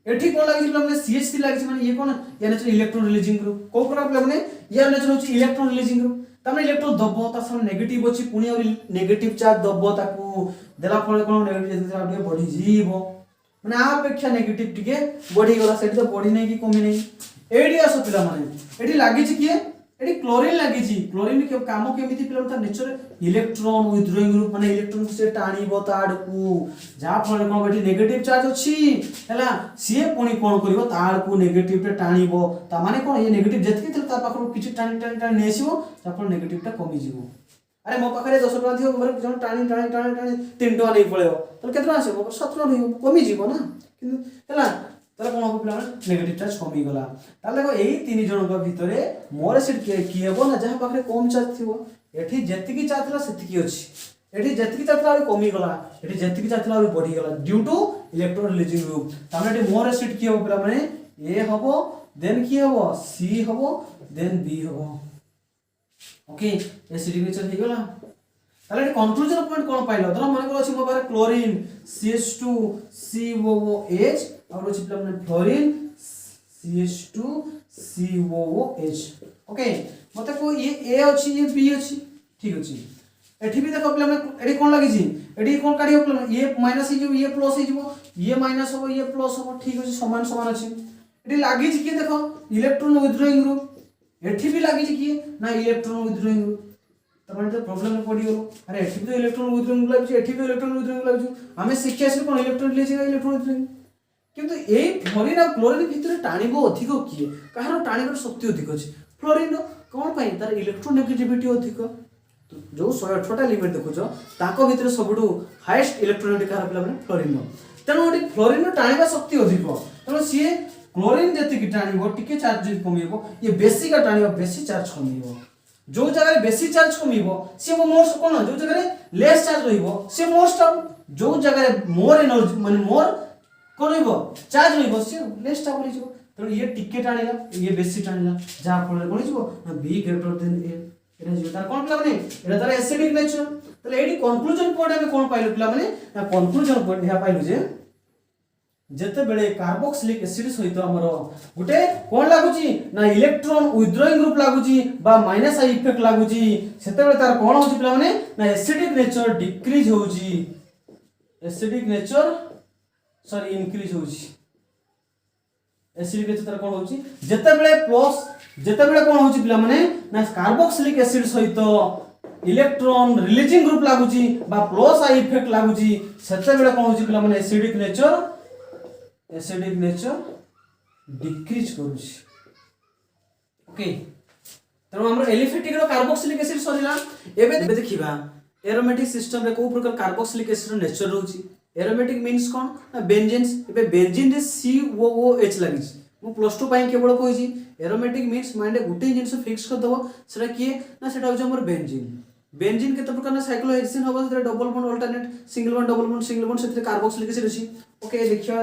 एठी कोन लागि पिला माने CH3 लागि माने ये कोन या नेचर इलेक्ट्रॉन रिलीजिंग ग्रुप को प्रकार पिला माने या नेचर होची इलेक्ट्रॉन रिलीजिंग ग्रुप तमने इलेक्ट्रॉन दबो ता सम नेगेटिव अछि पुनी और नेगेटिव चार्ज दबो ताकू देला फळे कोन नेगेटिव चार्ज आगे बढ़ी जीवो माने आ अपेक्षा नेगेटिव टिके बढ़ी गला सेठी तो बढ़ी नै कि कमी नै एडी आस पिला माने एडी लागि छि किए एडी क्लोरीन लागि छि क्लोरीन के काम केमिति पिला ता नेचर इलेक्ट्रॉन विथड्रॉइंग ग्रुप माने इलेक्ट्रॉन से टाणीबो ताडकू जा फळे कोन बेठी नेगेटिव चार्ज अछि हला सी पुनी कोन करिवो ताडकू नेगेटिव टे टाणीबो ता माने कोन ये नेगेटिव जतकी ता पाखरो किछि टाणी नेसिबो ता फळ नेगेटिव टा कमी जिवो अरे मो पाखरे 10 टका दियो मोर जण टाणी 3 टका नै पळेओ त केतना आसे मो 7 टका दियो कमी जिवो ना किंतु हला ताले कोन हो पिला नेगेटिव चार्ज कमी गला ताले देखो एई तीन जण को भितरे मोर एसिड की हेबो ना जहा पाखरे कम चार्ज थिबो एठी जतिकी चार्ज थला सेतिकी अछि एठी जतिकी चार्ज थला कमी गला एठी जतिकी चार्ज थला बढ़ी गला due two electron releasing group Tame एठी मोर एसिड की हेबो पिला माने ए हबो देन की हबो सी हबो देन बी हबो ओके एसिडिक नेचर हे गला ताले एठी कंक्लूजन पॉइंट कोन पाइलो धर मन को अछि मो बारे क्लोरीन CH2 COOH और अछि पिला माने फ्लोरीन CH2 COOH ओके मते को ये ए अछि ये बी अछि ठीक अछि एठी भी देखो पिला माने एठी कोन लागि छि एठी कोन काढियो पिला ये माइनस हे जो ये प्लस हे जो ये माइनस हो ये प्लस हो ठीक अछि समान समान अछि एठी लागि छि कि देखो इलेक्ट्रॉन विथड्रॉइंग ग्रुप एठी भी लागि छि कि ना इलेक्ट्रॉन विथड्रॉइंग ग्रुप तमने तो प्रॉब्लम में पड़ी गलो अरे एठी तो इलेक्ट्रॉन विथड्रॉइंग ग्रुप लागि छि एठी भी इलेक्ट्रॉन विथड्रॉइंग ग्रुप लागि छि हमें शिक्षा से कोन इलेक्ट्रॉन रिलीजिंग इलेक्ट्रॉन विथड्रॉइंग किंतु ए फ्लोरीन और क्लोरीन भितर टाणीबो अधिक किए कहार टाणीबर शक्ति अधिक अछि फ्लोरीन कोन पई तार इलेक्ट्रोनेगेटिविटी अधिक जो 108 टा एलिमेंट देखुछो ताको भितर सबडू हाईएस्ट इलेक्ट्रोनेगेटिव कहार पिला माने फ्लोरीन तेनो ओडी फ्लोरीन टाणीबा शक्ति अधिक तेनो सी क्लोरीन जति की टाणीबो टिके चार्ज कमिबो ये बेसी का टाणीबो बेसी चार्ज कमिबो जो जगह बेसी चार्ज कमिबो से मोर कोन जो जगह लेस चार्ज रहिबो से मोर स्टेबल जो जगह मोर एनर्जी माने मोर कोन रहिबो चार्ज रहिबो से लेस स्टेबल हिजो तो ये टिके टाणीला ये बेसी टाणीला जा फल कोन हिजो ना बी ग्रेटर देन ए एटा हिजो तार कोन पिला माने एटा तार एसिडिक नेचर तले एडी कंक्लूजन पॉइंट हम कोन पाइलो पिला माने ना कंक्लूजन पॉइंट या पाइलो जे जते बेले कार्बोक्सिलिक एसिड सहित हमर गुटे कोन लागुची ना इलेक्ट्रॉन विथड्रॉइंग ग्रुप लागुची बा माइनस आई इफेक्ट लागुची सेते बेले तार कोन होची पिला माने ना एसिडिक नेचर डिक्रीज होची एसिडिक नेचर सॉरी इंक्रीज होची एसिडिक नेचर तार कोन होची जते बेले प्लस जते बेले कोन होची पिला माने ना कार्बोक्सिलिक एसिड सहित इलेक्ट्रॉन रिलीजिंग ग्रुप लागुची बा प्लस आई इफेक्ट लागुची सेते बेले कोन होची पिला माने एसिडिक नेचर डिक्रीज करूची ओके तनो हमर एलिफेटिक रो कार्बोक्सिलिक एसिड सरीला एबे देखिबा एरोमेटिक सिस्टम रे को प्रकार कार्बोक्सिलिक एसिड रो नेचर रहउची एरोमेटिक मीन्स कोन ना बेंजीन्स एबे बेंजीन रे COOH लागि मु प्लस 2 पाई केवल कहिजी एरोमेटिक मीन्स माइंड गुटे जिंस फिक्स कर दबो सेटा किए ना सेटा होची हमर बेंजीन बेंजीन केते प्रकार ना साइक्लोहेक्सेन होबो सेटा double bond alternate single bond सेते कार्बोक्सिलिक एसिड अछि ओके देखियो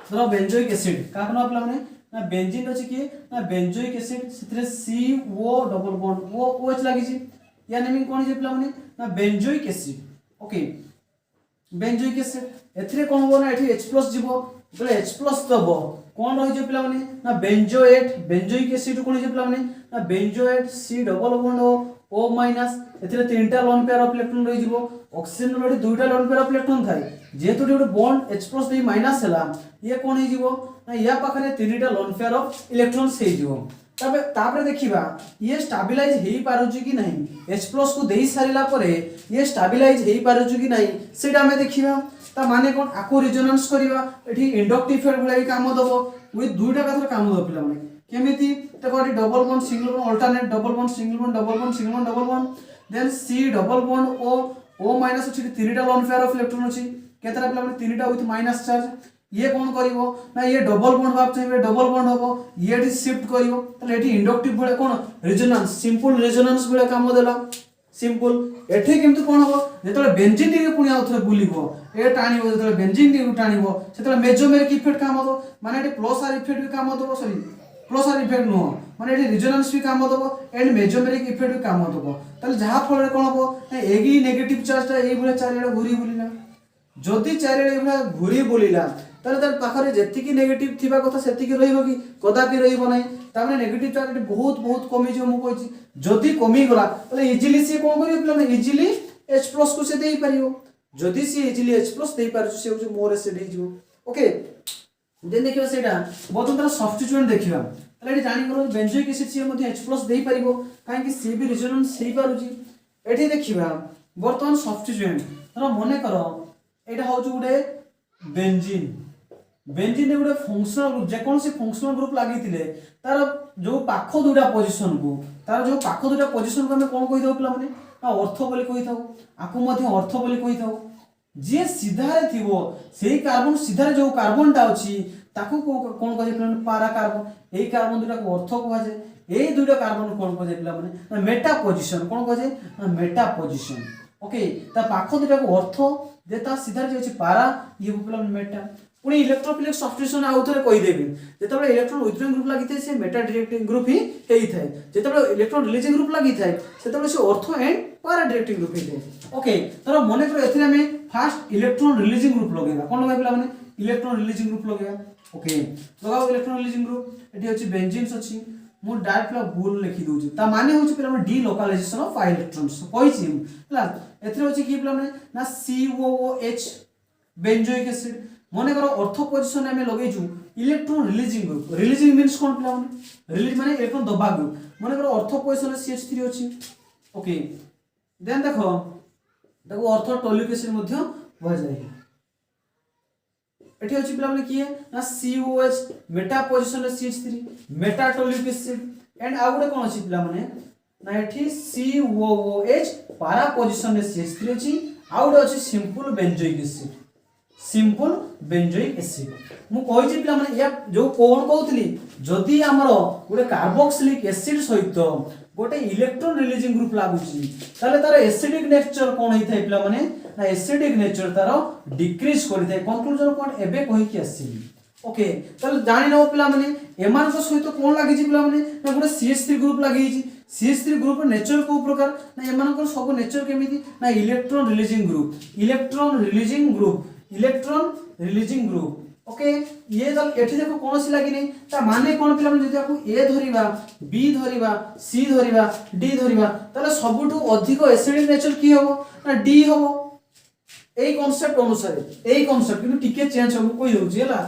धरो बेंजोइक एसिड का कोन आपला माने ना बेंजीन अछि कि ना बेंजोइक एसिड सेते CO डबल बॉन्ड OH लागि छि या नेमिंग कोन जे आपला माने ना benzoic acid okay benzoic acid एथिरे कोन हो ना एठी H+ जीवो बले H+ दबो कोन रहि जे पिला माने ना बेंजोएट बेंजोइक एसिड कोन जे पिला माने ना benzoate C double bond O minus एथिरे तीनटा लोन पेयर ऑफ इलेक्ट्रॉन रहि जीवो ऑक्सीजन रे दुईटा लोन पेयर ऑफ इलेक्ट्रॉन थाई जेतु गोटे बॉन्ड H+ दे माइनस हला ये कोन हे जीवो ना या पाखरे तीनटा लोन पेयर ऑफ इलेक्ट्रॉन्स हे जीवो तबे तापरे देखिबा ये स्टेबलाइज हेई पारुची कि नहीं H+ को देई सारिला परे ये स्टेबलाइज हेई पारुची कि नहीं सेटा हमें देखिबा ता माने कोन आको रेजोनेंस करबा एठी इंडक्टिव फील्ड भले काम दबो ओई दुईटा कथर काम दबो पिला माने केमिति देखो एठी double bond single bond alternate double bond single bond double bond single bond double bond then C double bond O minus अछि तीनटा लोन पेयर ऑफ इलेक्ट्रॉन अछि केतरा पिला माने तीनटा विथ माइनस चार्ज ये कोन करिवो ना ये डबल बॉन्ड भाग चाहिए डबल बॉन्ड होबो ये डी शिफ्ट करिवो तले एठी इंडक्टिव भले कोन रेजोनेंस सिंपल रेजोनेंस भले काम देला सिंपल एठी केमती कोन हो जेतले बेंजीन टी पुनी आउ थरे बुलिबो ए टाणीबो जेतले बेंजीन टी टाणीबो सेतले मेजोमेरिक इफेक्ट काम दो माने एठी प्लस आर इफेक्ट भी काम दो सॉरी प्लस आर इफेक्ट नो माने एठी रिजोनेंस भी काम दो एंड मेजोमेरिक इफेक्ट भी काम दो ताले जहा फल कोन हो एगी नेगेटिव चार्ज ता एई भले चारिडे घुरी बुलिला जदि चारिडे एभला घुरी बुलिला ताले तार पाखरे जेतिकी नेगेटिव थिबा कथा सेतिकी रहिबो कि कदापि रहिबो नै तामे नेगेटिव चार्ज बहुत बहुत कमी जो मु कहछि जदि कमी गला ताले इजीली से कोन करियो पिला इजीली H+ को से देई परियो जदि से इजीली H+ देई पारछु से हो मोर एसिड हे जिवो ओके देन देखिबा सेटा बतंतर सब्स्टिट्यूएंट देखिबा ताले एठी जानि गलो बेंजोइक एसिड से मध्ये H+ देई परिबो काहे कि से भी रेजोनेंस सेई पारुची एठी देखिबा वर्तमान सब्स्टिट्यूएंट तर मने करो एटा होछु गुडे बेंजीन बेंजीन ने गुडे फंक्शनल ग्रुप जे कोन से फंक्शनल ग्रुप लागि थिले तार जो पाखो दुटा पोजीशन को तार जो पाखो दुटा पोजीशन को हम कोन कहि दउ पिला माने अर्थ बोली कहि थाउ आकु मध्ये अर्थ बोली कहि थाउ जे सीधा रे थिबो सेही कार्बन सीधा रे जो कार्बन टा अछि ताकू कोन कहि पिला पारा कार्बन एही कार्बन दुटा को अर्थ को जे एही दुटा कार्बन कोन कहि पिला माने मेटा पोजीशन कोन कहि जे मेटा पोजीशन ओके ता पाखो दुटा को अर्थ जे ता सीधा जे अछि पारा ये पिला मेटा पुणी इलेक्ट्रोफिलिक सब्स्टिट्यूशन आउ थरे कहि देबी जेतबे इलेक्ट्रॉन विथड्रॉइंग ग्रुप लागि थाए से मेटा डायरेक्टिंग ग्रुप ही हेई थाए जेतबे इलेक्ट्रॉन रिलीजिंग ग्रुप लागि थाए सेतबे से ortho and para directing group ही थाए ओके तर मने करो एथिरे हमें फर्स्ट इलेक्ट्रॉन रिलीजिंग ग्रुप लगेबा कोन लगाइबला माने इलेक्ट्रॉन रिलीजिंग ग्रुप लगेबा ओके लगाओ इलेक्ट्रॉन रिलीजिंग ग्रुप एठी अछि बेंजीन्स अछि मु डायरेक्ट ला भूल लिखि दोछि ता माने होछि पिला माने डी लोकलाइजेशन ऑफ इलेक्ट्रॉन्स कहिछि हला एथिरे अछि कि पिला माने ना COOH बेंजोइक एसिड मने करो ऑर्थो पोजीशन में लगे छु electron releasing group releasing means कोन पिला माने रिलीज माने इलेक्ट्रॉन दबा ग्रुप मने करो ऑर्थो पोजीशन में CH3 अछि ओके देन देखो ताको ऑर्थो टोलिक एसिड मध्ये हो जाय एठी अछि पिला माने की है ना COH मेटा पोजीशन में CH3 मेटा टोलिक एसिड एंड आउडे कोन अछि पिला माने ना एठी COOH पारा पोजीशन में CH3 अछि आउडे अछि simple benzoic acid simple benzoic acid मु कहि जे पिला माने या जो कोन कहउतली जदी हमरो गोटे कार्बोक्सिलिक एसिड सहित गोटे इलेक्ट्रॉन रिलीजिंग ग्रुप लागुची ताले तार एसिडिक नेचर कोन हेइ थाइ पिला माने ना एसिडिक नेचर तार डिक्रीज करि थाइ कंक्लूजन कोन एबे कहि कि एसिड ओके ताले जानि न पिला माने एमान को सहित कोन लागि छी पिला माने ना गोटे CH3 ग्रुप लागि छी CH3 ग्रुप नेचर को प्रकार ना एमान को सब नेचर केमिति ना इलेक्ट्रॉन रिलीजिंग ग्रुप ओके ये दल एठी देखो कोनसी लागि नै ता माने कोन पिला जदी आपु ए धरिबा बी धरिबा सी धरिबा डी धरिबा ताले सबुठु अधिक एसिडिक नेचर की होबो ना डी होबो एई कांसेप्ट अनुसार एई कांसेप्ट किंतु टिके चेंज होबो कोइ होउची हला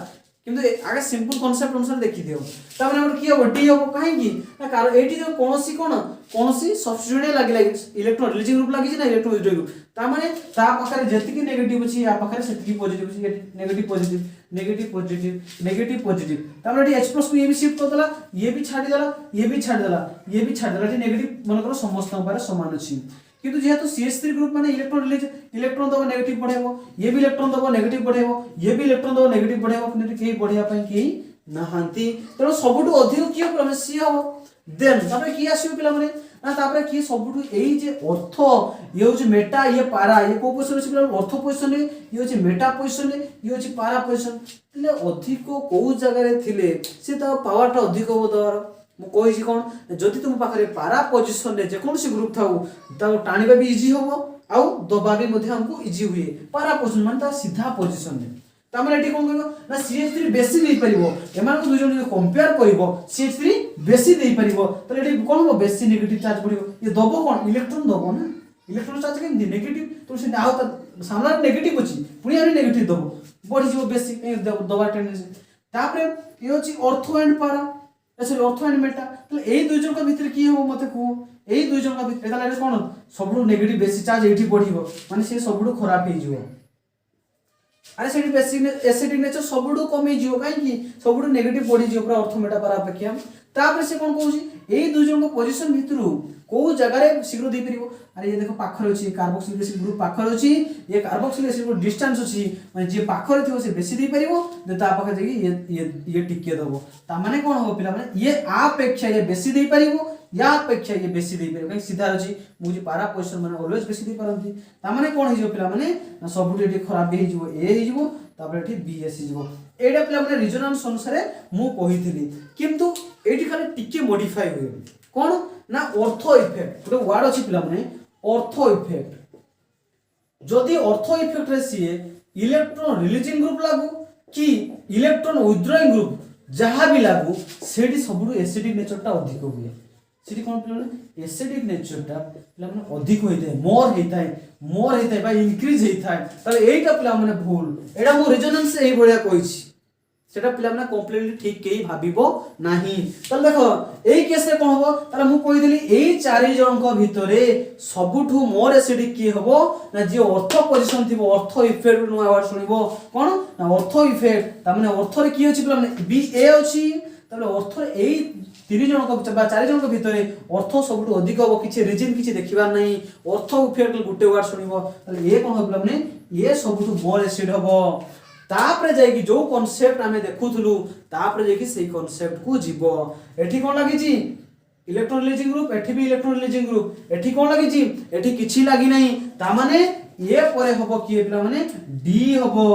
किंतु आगे सिंपल कांसेप्ट अनुसार देखि दियो ता माने हमर की होबो डी होबो काहे की ना कारण एठी जो कोनसी सब्स्टिट्यूएंट लागि इलेक्ट्रॉन रिलीजिंग ग्रुप लागि छी ना इलेक्ट्रॉन विथड्रॉइंग ग्रुप ता माने ता पाखरे जेतिकी नेगेटिव अछि या पाखरे सेतिकी पॉजिटिव अछि नेगेटिव पॉजिटिव ता माने H+ को ये भी शिफ्ट कर देला ये भी छाडी देला ये भी छाडी देला ठी नेगेटिव मन करो समस्त पारे समान अछि किंतु जेहेतु CH3 ग्रुप माने इलेक्ट्रॉन दबो नेगेटिव बढ़ेबो ये भी इलेक्ट्रॉन दबो नेगेटिव बढ़ेबो ये भी इलेक्ट्रॉन दबो नेगेटिव बढ़ेबो किंतु केही बढ़िया पई केही नहांती तेरो सबुटु अधिक की हो सी हो देन तापर की आसीबो पिला माने ना तापर की सबुटु एई जे अर्थ ये होची मेटा ये पारा ये को पोजीशन अछि पिला अर्थ पोजीशन ये होची मेटा पोजीशन ये होची पारा पोजीशन ले अधिक को जगह रे थिले से ता पावर ता अधिक हो दर मु कहि छी कोन जति तुम पाखरे पारा पोजीशन रे जे कोनसी ग्रुप थाउ ता टाणीबा भी इजी होबो आउ दबा भी मध्ये हमको इजी हुए पारा पोजीशन माने ता सीधा पोजीशन रे तामरे एटी कोन कहबो ना CH3 बेसी देई परिबो एमान को दुजन कंपेयर करिवो CH3 बेसी देई परिबो त एटी कोन हो बेसी नेगेटिव चार्ज पडिवो ये दबो कोन इलेक्ट्रॉन दबो ना इलेक्ट्रॉन चार्ज केम नेगेटिव तो से आउ त सामना नेगेटिव अछि पुनी आरी नेगेटिव दबो बढी जिवो बेसी दबा टेंडेंसी तापरे ये होची ऑर्थो एंड पारा एसे ऑर्थो एंड मेटा त एई दुई जन का भीतर की हो मते को एई दुई जन का भीतर एता कोन सबडू नेगेटिव बेसी चार्ज एठी बढ़िबो माने से सबडू खराब हे जिवो अरे सेठी बेसिक एसिडिक नेचर सबडू कमी जिवो काई की सबडू नेगेटिव बॉडी जिवो पूरा अर्थ मेटा पर अपेक्षा तापर से कोन कहूची एई दुई जन पोजीशन भितरु को जगह रे शीघ्र दे परिबो अरे ये देखो पाखर अछि कार्बोक्सिलिक एसिड ग्रुप पाखर अछि ये कार्बोक्सिलिक एसिड ग्रुप डिस्टेंस अछि माने जे पाखर थिबो से बेसी दे परिबो जे ता पाखर जेकी ये टिके दबो ता माने कोन हो पिला माने ये अपेक्षा ये बेसी दे परिबो या अपेक्षा ये बेसी दे परिबो सीधा अछि मुजी पारा पोजीशन माने ऑलवेज बेसी दे परंती ता माने कोन हिजो पिला माने सबुटे एटी खराब हे हिजो ए हिजो तापर एटी बी एस हिजो एडा पिला माने रिजोनेंस अनुसार मु कहिथिली किंतु एटी खाली टिके मॉडिफाई होय कोन ना ऑर्थो इफेक्ट गोटे वर्ड अछि पिला माने ऑर्थो इफेक्ट जदि ऑर्थो इफेक्ट रे सीए इलेक्ट्रॉन रिलीजिंग ग्रुप लागू कि इलेक्ट्रॉन विथड्रॉइंग ग्रुप जहां भी लागू सेठी सबुरु एसिडिक नेचरटा अधिक हुए सेठी कोन पिला एसिडिक नेचरटा पिला माने अधिक होइते मोर हेताय बा इंक्रीज हेताय तले एटा पिला माने भूल एडा मो रेजोनेंस एही बढिया कहिछि सेटा पिला माने कंप्लीटली ठीक केही भाबिबो नाही तले देखो एई केस रे कोन हबो तले मु कहि देली एई चारि जन को भितरे सबुठु मोर एसिडिक की हबो ना जे ऑर्थो पोजीशन थिबो ऑर्थो इफेक्ट नो वर्ड सुनिबो कोन ना ऑर्थो इफेक्ट ता माने ऑर्थो रे की अछि पिला माने बी ए अछि तले ऑर्थो रे एई तीन जन को बा चारि जन को भितरे ऑर्थो सबुठु अधिक हबो किछि रीजन किछि देखिबा नै ऑर्थो इफेक्ट गुटे वर्ड सुनिबो तले ए कोन हबो पिला माने ए सबुठु मोर एसिड हबो तापरे जायकी जो कांसेप्ट हमें देखुथुलु तापरे जायकी सेही कांसेप्ट को जीवो एठी कोन लागि जी इलेक्ट्रॉन रिलीजिंग ग्रुप एठी भी इलेक्ट्रॉन रिलीजिंग ग्रुप एठी कोन लागि जी एठी किछि लागि नै ता माने ए परे हबो कि पिला माने डी हबो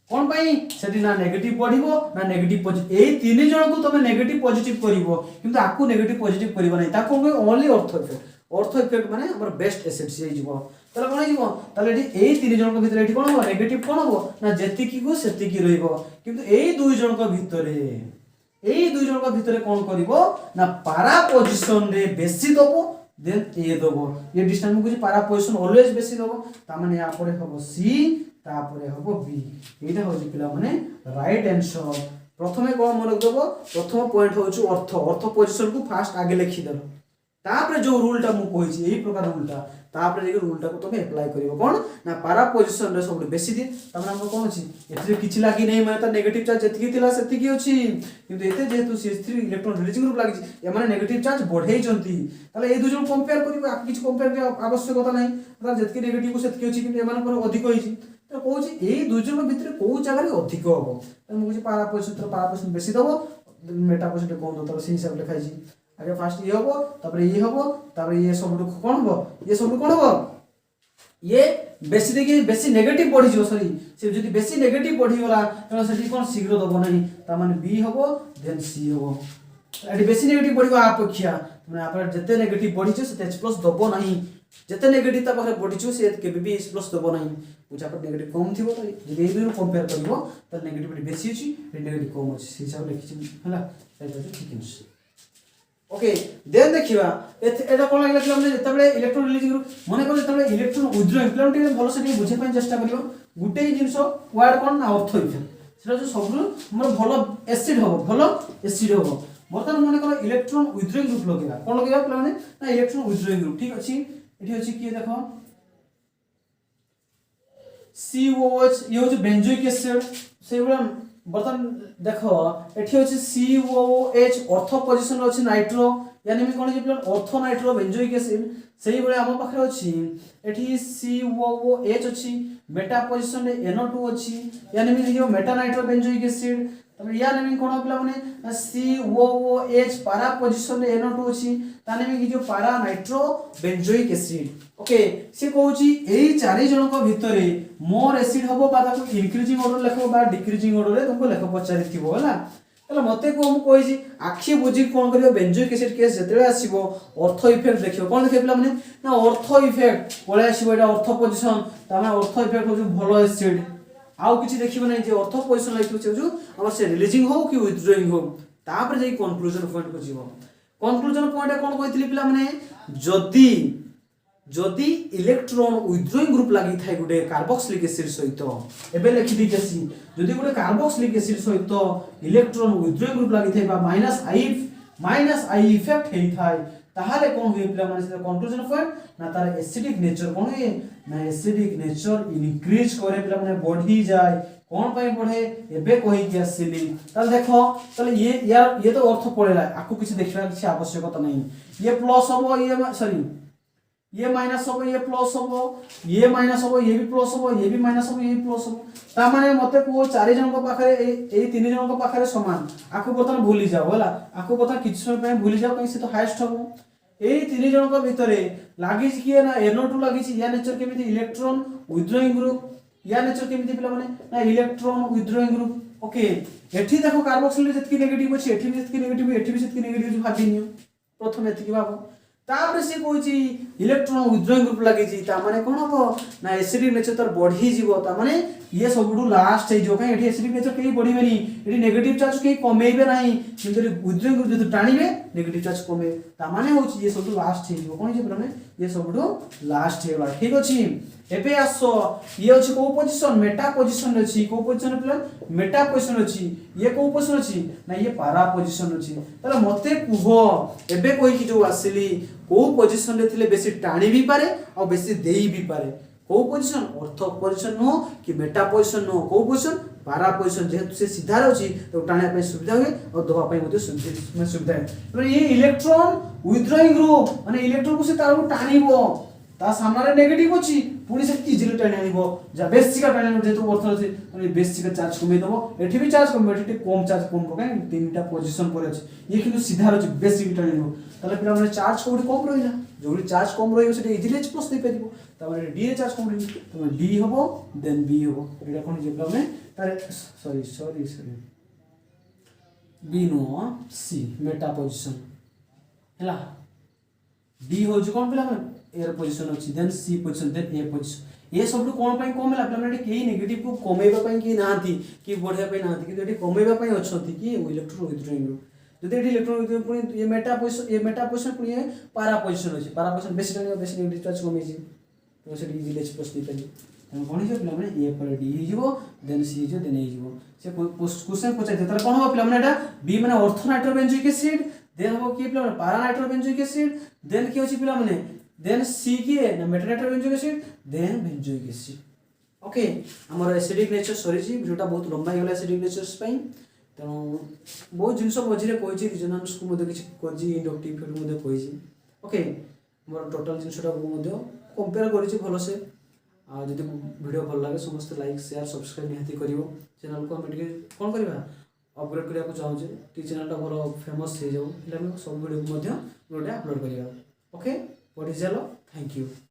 कोन पई सेठी ना नेगेटिव पढिबो ना नेगेटिव पॉजिटिव एई तीन जण को तमे नेगेटिव पॉजिटिव करिवो किंतु आकु नेगेटिव पॉजिटिव करिवो नै ताको ओनली ऑर्थो इफेक्ट माने हमर बेस्ट एसिड से जीवो तले कोन जीवो तले एठी एई तीन जण को भितर एठी कोन हो नेगेटिव कोन हो ना जेति की को सेति की रहइबो किंतु एई दुई जण को भितरे कोन करिवो ना पारा पोजीशन रे बेसी दबो देन ए दबो ये डिस्टेंस मु कुछ पारा पोजीशन ऑलवेज बेसी दबो ता माने या परे हबो सी ता परे हबो बी एटा होची पिला माने राइट आंसर प्रथमे कोन मन रखदबो प्रथम पॉइंट होची ऑर्थो पोजीशन को फास्ट आगे लिखि देलो तापरे जो रूलटा मु कहिछि एही प्रकार रूलटा तापरे जे रूलटा को तमे अप्लाई करिवो कोन ना पारा पोजीशन रे सब बेसी दिन तमन हम कोन अछि एथि किछि लागि नै माने त नेगेटिव चार्ज जति थिला सेति की अछि किंतु एते जेतु CH3 इलेक्ट्रॉन रिलीजिंग ग्रुप लागि ए माने नेगेटिव चार्ज बढ़ेइ जंती तले ए दु जन कंपेयर करिवो आ किछि कंपेयर के आवश्यकता नै त जति नेगेटिव को सेति अछि किंतु ए माने पर अधिक होइछि त कहूछि ए दु जन भितर को जगह रे अधिक होबो त मु कहूछि पारा पोजीशन बेसी दबो मेटा पोजीशन कोन दो त सेही हिसाब लिखाइ छी आगे फास्ट ये हबो तापर ये सब कोन हबो ये सब कोन हबो ये बेसी देखि बेसी नेगेटिव बढ़ी जो सॉरी से जदी बेसी नेगेटिव बढ़ी गला त सेठी कोन शीघ्र दबो नाही त माने बी हबो देन सी हबो एडी बेसी नेगेटिव बढ़िबो अपेक्षा माने आपण जते नेगेटिव बढ़ी छ से H+ दबो नाही जते नेगेटिव ता पाखरे बढ़ी छ से केबे भी H+ दबो नाही पूजा पर नेगेटिव कम थिबो त जदी ए दुनु कंपेयर करबो त नेगेटिविटी बेसी अछि नेगेटिव कम अछि से हिसाब लिखि हला एटा ठीक है ओके देन देखिबा एटा कोन लागला कि हमने जतबे इलेक्ट्रॉन रिलीजिंग ग्रुप मने कर जतबे इलेक्ट्रॉन विथड्रॉइंग इलेक्ट्रॉन भलो से बुझे पय चेष्टा करियो गुटे जिंस वर्ड कोन ना ऑर्थो इफेक्ट सेटा जो सबरु हमर भलो एसिड होबो बर्तमान मने कर इलेक्ट्रॉन विथड्रॉइंग ग्रुप लगेबा कोन लगेबा प्ला माने ना इलेक्ट्रॉन विथड्रॉइंग ग्रुप ठीक अछि एठी अछि कि देखो COH ये हो बेंजोइक एसिड सेबला बर्तन देखो एठी अछि COOH ऑर्थो पोजीशन अछि नाइट्रो यानी में कोन जे plan ortho nitro benzoic acid सेही बळे हम पाखरे अछि एठी COOH अछि मेटा पोजीशन रे NO2 अछि यानी में जो मेटा नाइट्रो बेंजोइक एसिड तब यानी में कोन प्ला माने COOH पारा पोजीशन रे NO2 अछि ताने में जो पारा नाइट्रो बेंजोइक एसिड ओके से कहूची एई चारि जन को भितरे मोर एसिड हबो बा ताको इंक्रीजिंग ऑर्डर लेखो बा डिक्रीजिंग ऑर्डर रे तुमको लेखो पचारि थिबो हला तले मते को हम कहिची आखी बुझी कोन करियो बेंजोइक एसिड केस जतरे आसीबो ऑर्थो इफेक्ट देखियो कोन देखिबला माने ना ऑर्थो इफेक्ट पळे आसीबो एटा ortho position Tame ortho effect हो जो भलो एसिड आउ किछि देखिबो नै जे ऑर्थो पोजीशन लाइक छै जो हमर से रिलीजिंग हो कि विथड्रॉइंग हो तापर जे कंक्लूजन पॉइंट को जीवो कंक्लूजन पॉइंट कोन कहितली पिला माने जदि इलेक्ट्रॉन विथड्रॉइंग ग्रुप लागि थाय गुटे कार्बोक्सिलिक एसिड सहित एबे लिखि दितेसी जदि गुटे कार्बोक्सिलिक एसिड सहित इलेक्ट्रॉन विथड्रॉइंग ग्रुप लागि थाय बा -I इफेक्ट हेई थाय ताहाले कोन होय पिला माने से कंक्लूजन पॉइंट ना तार एसिडिक नेचर कोन होय ना एसिडिक नेचर इंक्रीज करे पिला माने बढ़ी जाय कौन पाई बढ़े एबे कहि कि आसिली ताले देखो ताले ये तो अर्थ पड़ेला आकु किछि देखिबा किछि आवश्यकता नहीं ये प्लस हबो ये सॉरी ये माइनस हबो ये प्लस हबो ये माइनस हबो ये भी प्लस हबो ये भी माइनस हबो ये भी प्लस हबो ता माने मते को चारि जन को पाखरे ए तीन जन को पाखरे समान आकु बर्तन भूली जाओ होला आकु बर्तन किछि समय पे भूली जाओ कहीं से तो हाईएस्ट हबो ए तीन जन को भितरे लागि कि ना NO2 लागि छि या नेचर केमिति इलेक्ट्रॉन विथड्रॉइंग ग्रुप या नेचर केमिति पिला माने ना इलेक्ट्रॉन विथड्रॉइंग ग्रुप ओके एठी देखो कार्बोक्सिल जतकी नेगेटिव अछि एठी भी जतकी नेगेटिव एठी भी जतकी नेगेटिव भाबी नियो प्रथम एतकी भाबो तापर से कहूची इलेक्ट्रॉन विथड्रॉइंग ग्रुप लागि छि ता माने कोन हबो ना एसिडिक नेचर तर बढ़ी जीवो ता माने ये सबडू लास्ट है जो कहीं एठी एसिडिक नेचर कहीं बढ़ीबेनी एठी नेगेटिव चार्ज कहीं कमेइबे नाही किंतु विथड्रॉइंग ग्रुप जतो टाणीबे नेगेटिव चार्ज कमे ता माने होची ये सबडू लास्ट है जो कोन जे प्रमे ये सबडू लास्ट है वाला ठीक अछि एबे आसो ये अछि को पोजीशन मेटा पोजीशन अछि को पोजीशन प्लस मेटा पोजीशन अछि ये को पोजीशन अछि ना ये पारा पोजीशन अछि तले मते कुहो एबे कोइ कि जो आसिली को पोजीशन रे थिले बेसी टाणी भी पारे और बेसी देई भी पारे को पोजीशन ऑर्थो पोजीशन नो कि मेटा पोजीशन नो को पोजीशन पारा पोजीशन जेहेतु से सीधा रहछि तो टाणे पे सुविधा होय और दबा पे मध्ये सुविधा है तो ये इलेक्ट्रॉन विथड्रॉइंग ग्रुप माने इलेक्ट्रॉन को से तारु टाणीबो ता सामना रे नेगेटिव अछि पुनी से इजीली टाणी आनिबो जा बेसिक टाणी आनिबो जेतु वर्थ अछि माने बेसिक चार्ज कमे दबो एठी भी चार्ज कमे एठी कम चार्ज कम पकाय तीनटा पोजीशन पर अछि ये किनु सीधा रहछि बेसिक टाणी आनिबो ताले पिला माने चार्ज कोडी कम रहिला जोडी चार्ज कम रहियो से इजीली H+ दे परिबो तामे डी रे चार्ज कम रहियो तो डी हबो देन बी हबो एटा कोन जे पिला माने तारे sorry B no C meta position हैला डी हो जो कोन पिला माने एयर पोजीशन अछि then C position then A position ये सब कोन पई कमेला पिला माने केही नेगेटिव को कमेबा पई कि नाथि कि बढ़िया पई नाथि कि एठी कमेबा पई अछथि कि इलेक्ट्रॉन विथड्रॉइंग ग्रुप जदि एठी इलेक्ट्रॉन विथड्रॉइंग पुनी ये मेटा पोजीशन पुनी पारा पोजीशन अछि पारा पोजीशन बेसी टाणी बेसी नेगेटिव चार्ज कमे छी तो से इजीली H+ दे परिबो हम कोन जे पिला माने ए पर डी हिजबो देन सी हिजो देन ए हिजबो से क्वेश्चन पचाइ दे ताले कोन हो पिला माने एटा बी माने ortho nitro benzoic acid then हो कि पिला माने पारा नाइट्रो बेंजोइक एसिड देन कि अछि पिला माने देन सी की ना meta nitro benzoic acid then benzoic acid okay हमर एसिडिक नेचर सरी जी वीडियोटा बहुत लंबा गेला एसिडिक नेचर्स पई तनो बहुत जिंस मझिरे कहिछि रिजोनेंस को मध्ये किछि कोजी इंडक्टिव फील्ड मध्ये कहिछि ओके मोर टोटल जिंसटा को मध्ये कंपेयर करिछि भलो से आ जदि वीडियो भल लागे समस्त लाइक शेयर सब्सक्राइब निहाती करिवो चैनल को हम टिके कोन करबा अपग्रेड करिया को चाहू जे टी चैनलटा भलो फेमस हे जाऊ हम सब वीडियो मध्ये वीडियो अपलोड करिया okay what is hello thank you.